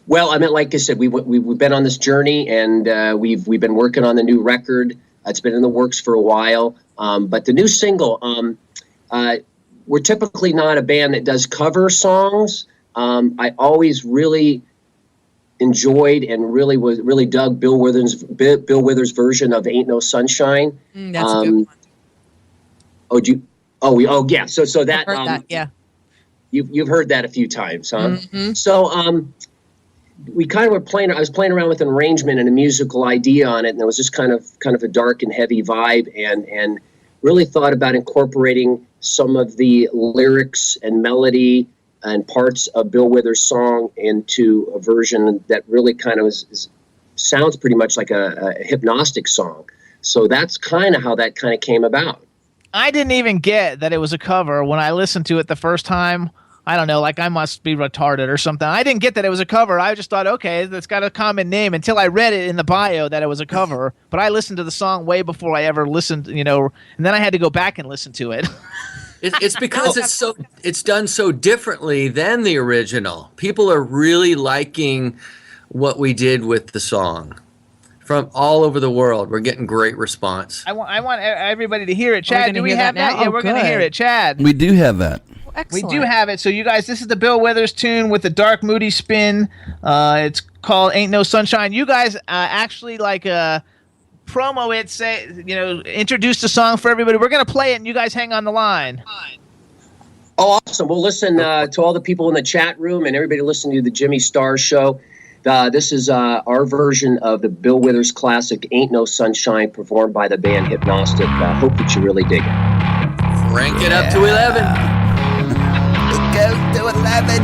Well, I mean, like I said, we've been on this journey, and we've been working on the new record. It's been in the works for a while. But the new single, we're typically not a band that does cover songs. I always really enjoyed and really dug Bill Withers' version of "Ain't No Sunshine." That's a good one. Yeah. So that, heard that, yeah. You've heard that a few times, huh? Mm-hmm. So we kind of were playing. I was playing around with an arrangement and a musical idea on it, and it was just kind of a dark and heavy vibe, and really thought about incorporating some of the lyrics and melody and parts of Bill Withers' song into a version that really kind of sounds pretty much like a hIPNOSTIC song. So that's kind of how that kind of came about. I didn't even get that it was a cover when I listened to it the first time. I don't know, like I must be retarded or something. I didn't get that it was a cover. I just thought, okay, that's got a common name until I read it in the bio that it was a cover. But I listened to the song way before I ever listened, and then I had to go back and listen to it. It's because it's done so differently than the original. People are really liking what we did with the song. from all over the world. We're getting great response. I want everybody to hear it. Chad, do we hear have that that? now? Yeah, Oh, we're going to good. hear it. Chad. We do have that. We do have it. So you guys, this is the Bill Withers tune with the dark, moody spin. It's called "Ain't No Sunshine." You guys actually promo it, say, introduce the song for everybody. We're gonna play it, and you guys hang on the line. Oh, awesome. Well, listen to all the people in the chat room and everybody listening to the Jimmy Star Show. This is our version of the Bill Withers classic "Ain't No Sunshine," performed by the band hIPNOSTIC. Hope that you really dig it. Rank it up to 11. It goes to 11.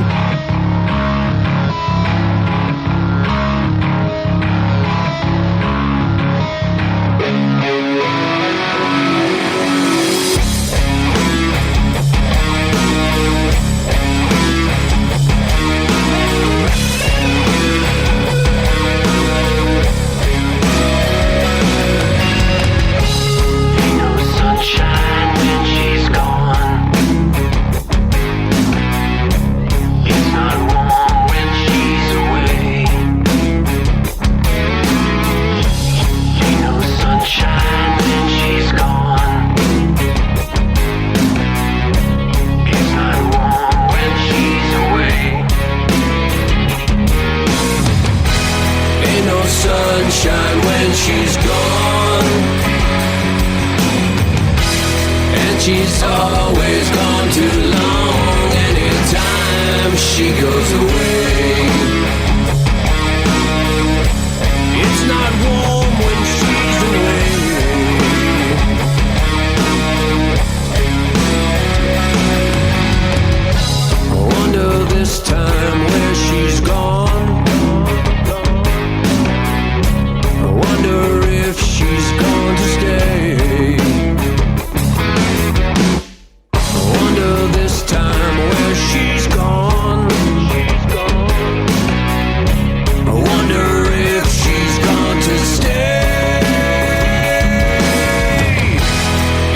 Sunshine when she's gone. It's she's always gone too long. Anytime she goes away, it's not warm when she's away. I wonder this time where she's gone. I wonder if she's gone to stay. I wonder this time where she's gone. I wonder if she's gone to stay.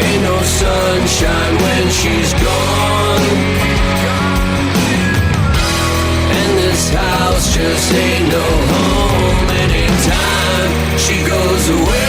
Ain't no sunshine when she's gone. And this house just ain't no home anytime she goes away.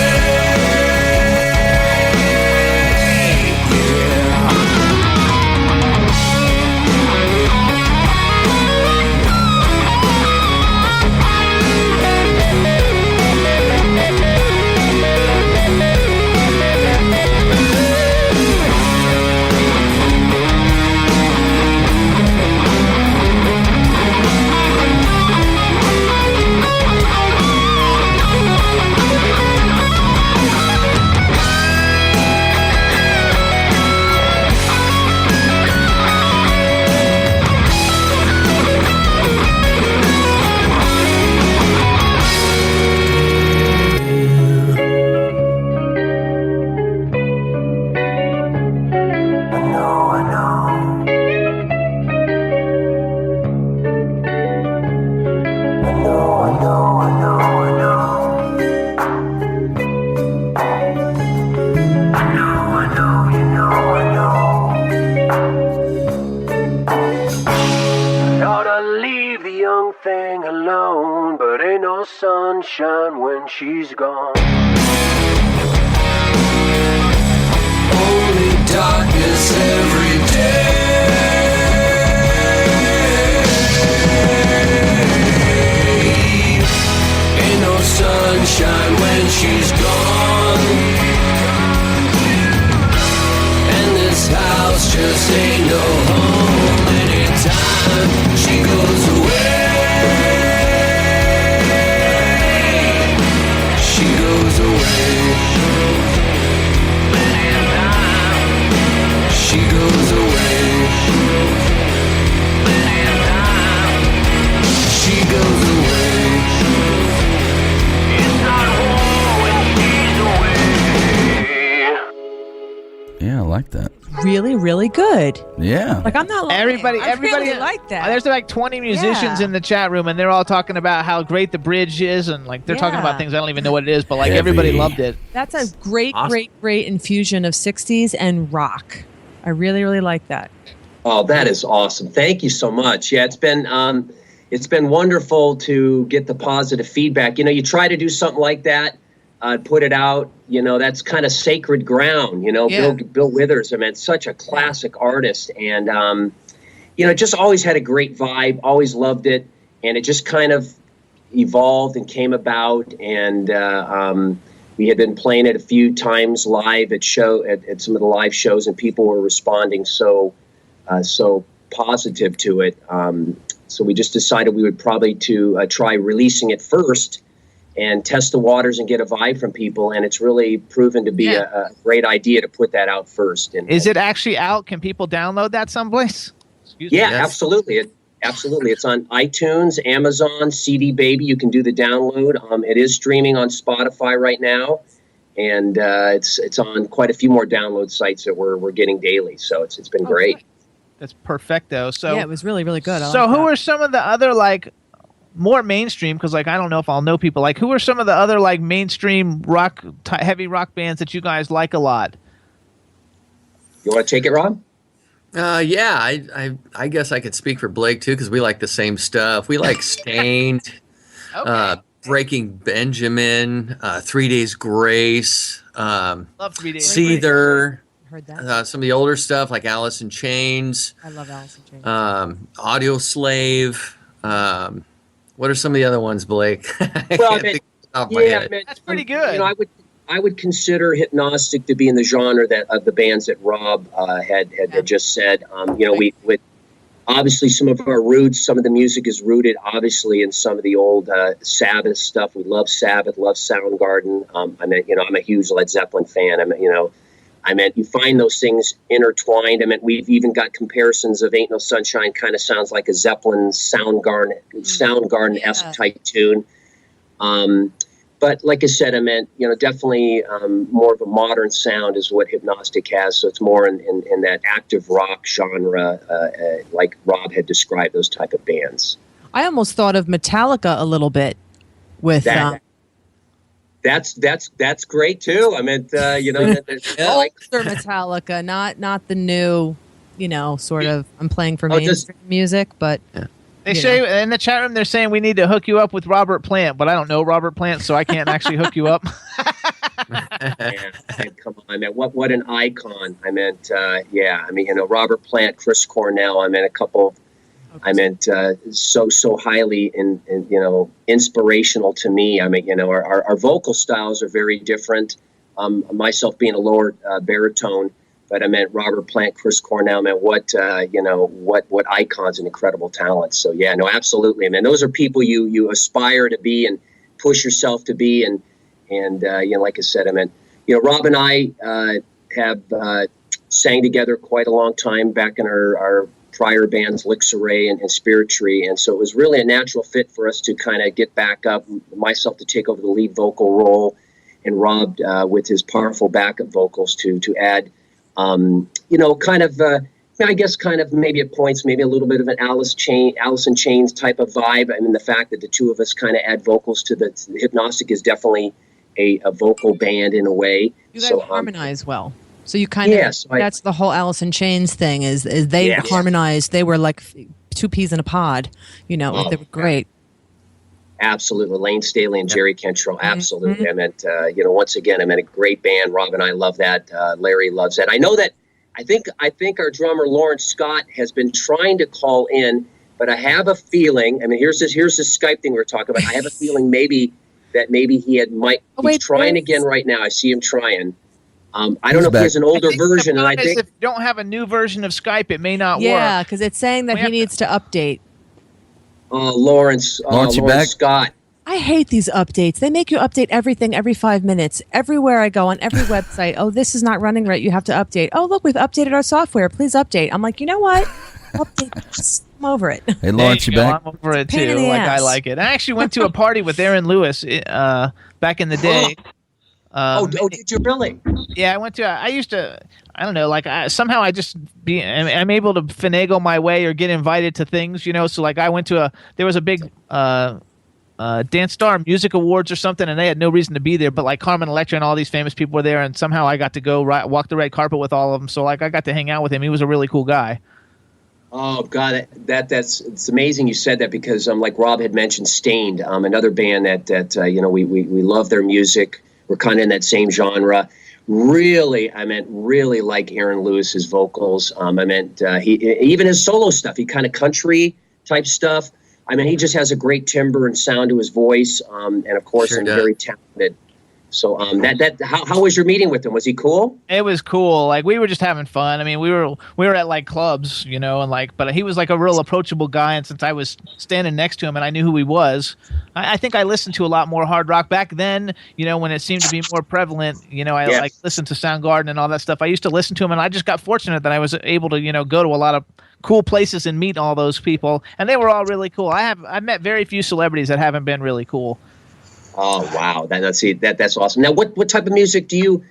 Sunshine when she's gone. Only darkness every day. Ain't no sunshine when she's gone. And this house just ain't no home anytime she goes away. She goes away. She goes away. She goes away. It's not home when she's away. Yeah, I like that. Really, really good. Yeah. Like, I'm not lying. Everybody really like that. There's like 20 musicians Yeah. in the chat room, and they're all talking about how great the bridge is, and like they're talking about Yeah. things I don't even know what it is, but like Heavy. everybody loved it. That's a great, Awesome. great infusion of 60s and rock. I really, really like that. Oh, that is awesome. Thank you so much. Yeah, it's been, it's been wonderful to get the positive feedback. You try to do something like that, put it out. That's kind of sacred ground. Yeah. Bill Withers, such a classic artist, and just always had a great vibe. Always loved it, and it just kind of evolved and came about. And we had been playing it a few times live at some of the live shows, and people were responding so positive to it. So we just decided we would probably try releasing it first and test the waters and get a vibe from people. And it's really proven to be a great idea to put that out first. And Is it actually out? Can people download that someplace? Yeah, absolutely. Absolutely. It's on iTunes, Amazon, CD Baby. You can do the download. It is streaming on Spotify right now. And it's on quite a few more download sites that we're getting daily. So it's been great. That's perfecto. So yeah, it was really, really good. So who are some of the other more mainstream? Because I don't know if I'll know people. Who are some of the other mainstream rock, heavy rock bands that you guys like a lot? You want to take it, Rob? Yeah, I guess I could speak for Blake too, because we like the same stuff. We like Stained, Breaking Benjamin, 3 Days Grace, Love 3 Days Seether. Heard that. Some of the older stuff like Alice in Chains. I love Alice in Chains. Audio Slave. What are some of the other ones, Blake? Well, That's pretty good. I would consider hIPNOSTIC to be in the genre of the bands that Rob had just said. We with obviously some of our roots, some of the music is rooted obviously in some of the old Sabbath stuff. We love Sabbath, love Soundgarden. I'm a huge Led Zeppelin fan. You find those things intertwined. We've even got comparisons of Ain't No Sunshine kind of sounds like a Zeppelin Soundgarden-esque type tune. But like I said, definitely more of a modern sound is what hIPNOSTIC has. So it's more in that active rock genre, like Rob had described, those type of bands. I almost thought of Metallica a little bit with that. That's great too. older Metallica, not the new, sort of. I'm playing for mainstream music, but. Yeah. They say in the chat room, they're saying we need to hook you up with Robert Plant, but I don't know Robert Plant, so I can't actually hook you up. Come on, what an icon. Robert Plant, Chris Cornell. A couple. So highly inspirational to me. Our vocal styles are very different. Myself being a lower baritone. But Robert Plant, Chris Cornell, what icons and incredible talents. So yeah, no, absolutely. Those are people you aspire to be and push yourself to be. And like I said, Rob and I have sang together quite a long time back in our prior bands, Lixaray and Spirit Tree. And so it was really a natural fit for us to kind of get back up, myself to take over the lead vocal role, and Rob with his powerful backup vocals to add, maybe at points, maybe a little bit of an Alice in Chains type of vibe. The fact that the two of us kind of add vocals to the hIPNOSTIC is definitely a vocal band in a way. You guys harmonize well. So you kind of, that's the whole Alice in Chains thing is they harmonized. They were like two peas in a pod, they were great. Absolutely. Lane Staley and Jerry Cantrell. Absolutely. Mm-hmm. Once again, a great band. Rob and I love that. Larry loves that. I know that I think our drummer, Lawrence Scott, has been trying to call in, but I have a feeling, here's this Skype thing we're talking about. I have a feeling maybe he's trying again right now. I see him trying. I don't know if he has an older version. And I think if you don't have a new version of Skype, it may not work. Yeah, because it's saying that he needs to update. Lawrence Scott. I hate these updates. They make you update everything every 5 minutes. Everywhere I go on every website, this is not running right. You have to update. Oh, look, we've updated our software. Please update. I'm like, you know what? Update. I'm over it. Hey, Lawrence, you back? I'm over it too. I like it. I actually went to a party with Aaron Lewis back in the day. Did you really? Yeah, I went to. I used to. I don't know. Somehow I just I'm able to finagle my way or get invited to things. So I went to there was a big Dance Star Music Awards or something, and they had no reason to be there. But Carmen Electra and all these famous people were there, and somehow I got to go walk the red carpet with all of them. So I got to hang out with him. He was a really cool guy. Oh God, that's it's amazing you said that because like Rob had mentioned, Stained, another band that we love their music. We're kind of in that same genre. Really like Aaron Lewis's vocals. He even his solo stuff. He kind of country type stuff. I mean, he just has a great timbre and sound to his voice, and of course, Sure does. very talented. So how was your meeting with him? Was he cool? It was cool. Like we were just having fun. I mean, we were at like clubs, and but he was like a real approachable guy. And since I was standing next to him and I knew who he was, I think I listened to a lot more hard rock back then. When it seemed to be more prevalent. I like listened to Soundgarden and all that stuff. I used to listen to him, and I just got fortunate that I was able to go to a lot of cool places and meet all those people, and they were all really cool. I've met very few celebrities that haven't been really cool. Oh wow, that's awesome. Now, what type of music do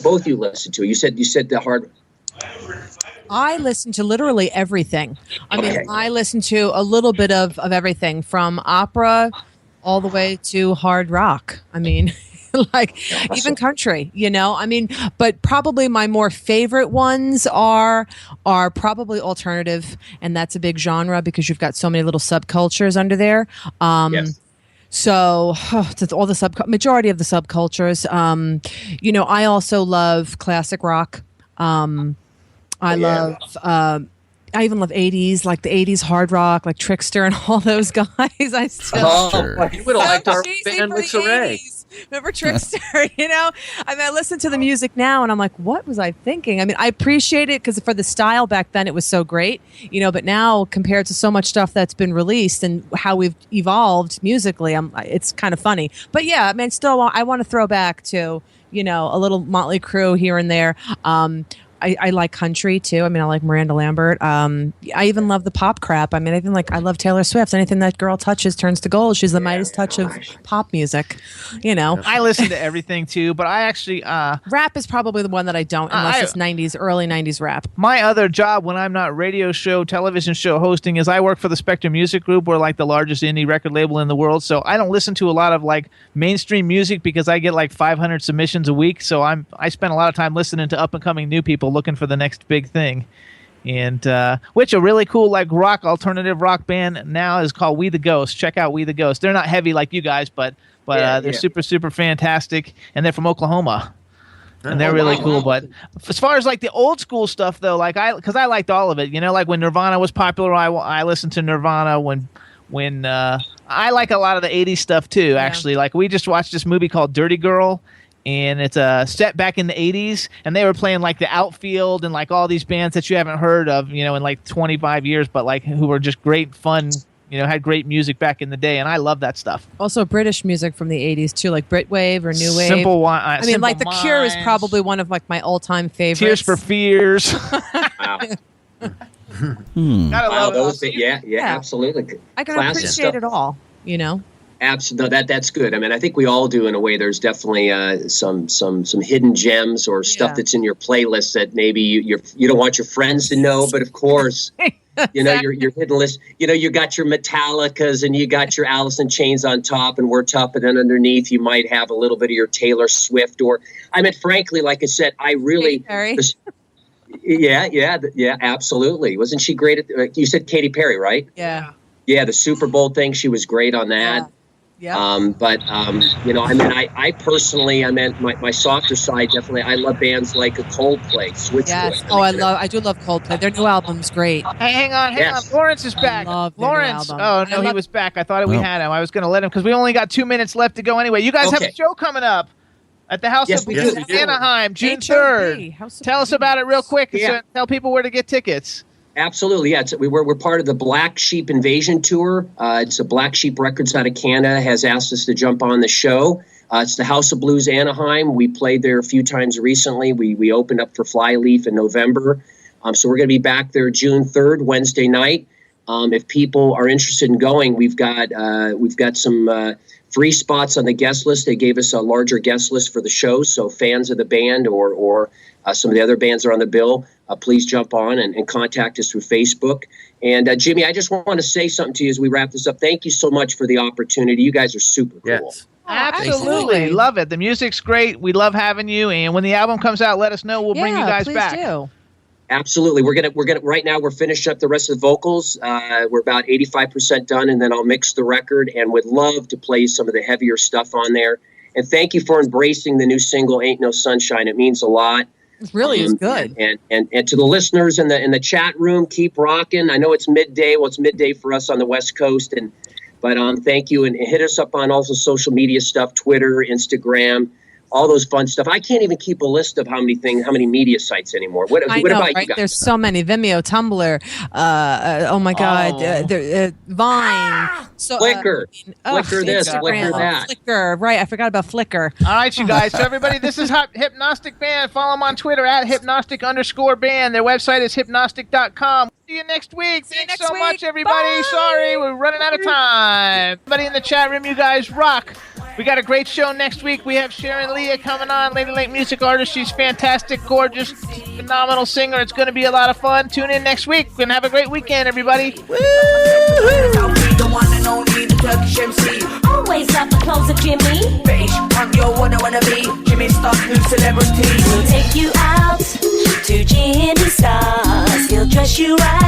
both of you listen to? You said the hard. I listen to literally everything. I mean, I listen to a little bit of everything from opera all the way to hard rock. I mean, even country, I mean, but probably my more favorite ones are probably alternative, and that's a big genre because you've got so many little subcultures under there. Yes. So all the majority of the subcultures. I also love classic rock. I even love 80s, like the 80s hard rock, like Trickster and all those guys. I still you would have liked our band with Saray. Remember Trickster? I mean, I listen to the music now and I'm like, what was I thinking? I mean, I appreciate it because for the style back then it was so great, but now compared to so much stuff that's been released and how we've evolved musically, it's kind of funny. But yeah, I mean, still, I want to throw back to, a little Motley Crue here and there. I like country too. I mean, I like Miranda Lambert. I even love the pop crap. I mean, I love Taylor Swift. Anything that girl touches turns to gold. She's the Midas touch of pop music. I listen to everything too, but I actually rap is probably the one that I don't, unless it's early 90s rap. My other job when I'm not radio show, television show hosting is I work for the Spectrum Music Group. We're like the largest indie record label in the world. So I don't listen to a lot of like mainstream music because I get like 500 submissions a week. So I spend a lot of time listening to up and coming new people looking for the next big thing, and which a really cool like rock alternative rock band now is called We the Ghost. Check out We the Ghost. They're not heavy like you guys, but they're super fantastic, and they're from Oklahoma, and they're really cool. But as far as like the old school stuff though, because I liked all of it, like when Nirvana was popular, I listened to Nirvana. When I like a lot of the 80s stuff too, actually. Like we just watched this movie called Dirty Girl, and it's set back in the 80s, and they were playing like the Outfield and like all these bands that you haven't heard of, in like 25 years, but like who were just great fun, had great music back in the day, and I love that stuff. Also British music from the 80s too, like Britwave or New Wave. Simple like The Cure is probably one of like my all-time favorites. Tears for Fears. Wow. Gotta love those. Yeah, absolutely. I can appreciate it all, Absolutely, that's good. I mean, I think we all do in a way. There's definitely some hidden gems or stuff that's in your playlist that maybe you don't want your friends to know, but of course, your hidden list. You got your Metallicas and you got your Alice in Chains on top, and We're Tough, and then underneath you might have a little bit of your Taylor Swift. Or, I mean, frankly, like I said, I really. Yeah, absolutely. Wasn't she great at? You said Katy Perry, right? Yeah. Yeah, the Super Bowl thing. She was great on that. Yeah. I personally, my softer side, definitely, I love bands like Coldplay, Switchfoot. Yes. I do love Coldplay. Their new album's great. Hey, hang on. Lawrence is back. Lawrence. Oh, no, he was back. I thought we had him. I was going to let him because we only got 2 minutes left to go anyway. You guys have a show coming up at the House of Blues in Anaheim, June 3rd. Tell us about it real quick. Yeah. Tell people where to get tickets. Absolutely, yeah. We're part of the Black Sheep Invasion Tour. It's a Black Sheep Records out of Canada has asked us to jump on the show. It's the House of Blues Anaheim. We played there a few times recently. We opened up for Flyleaf in November. So we're going to be back there June 3rd, Wednesday night. If people are interested in going, we've got some free spots on the guest list. They gave us a larger guest list for the show. So fans of the band or some of the other bands that are on the bill, please jump on and contact us through Facebook. And Jimmy, I just want to say something to you as we wrap this up. Thank you so much for the opportunity. You guys are super cool. Yes. Absolutely. Love it. The music's great. We love having you. And when the album comes out, let us know. We'll bring you guys back. Do. Absolutely. We're gonna right now we're finishing up the rest of the vocals. We're about 85% done, and then I'll mix the record and would love to play some of the heavier stuff on there. And thank you for embracing the new single "Ain't No Sunshine." It means a lot. It really is good. And to the listeners in the chat room, keep rocking. I know it's midday. Well, it's midday for us on the West Coast, but thank you, and hit us up on also social media stuff, Twitter, Instagram, all those fun stuff. I can't even keep a list of how many media sites anymore. What I about know, you right? guys? There's so many: Vimeo, Tumblr. Oh my God, Vine. So, Flickr, Flickr this, Instagram, Flickr that. Flickr, right? I forgot about Flickr. All right, you guys. So everybody, this is Hypnostic Band. Follow them on Twitter at hypnostic_band. Their website is hypnostic.com. See you next week. Thanks so much, everybody. Bye. Sorry, we're running out of time. Everybody in the chat room, you guys rock. We got a great show next week. We have Sharon Leah coming on, Lady Lake music artist. She's fantastic, gorgeous, phenomenal singer. It's going to be a lot of fun. Tune in next week. We're going to have a great weekend, everybody. The one and only, the Turkish MC. Always love the clothes of Jimmy. Bitch, I'm your one I wanna be. Jimmy Star's new celebrity. We'll take you out to Jimmy Stars. He'll dress you right.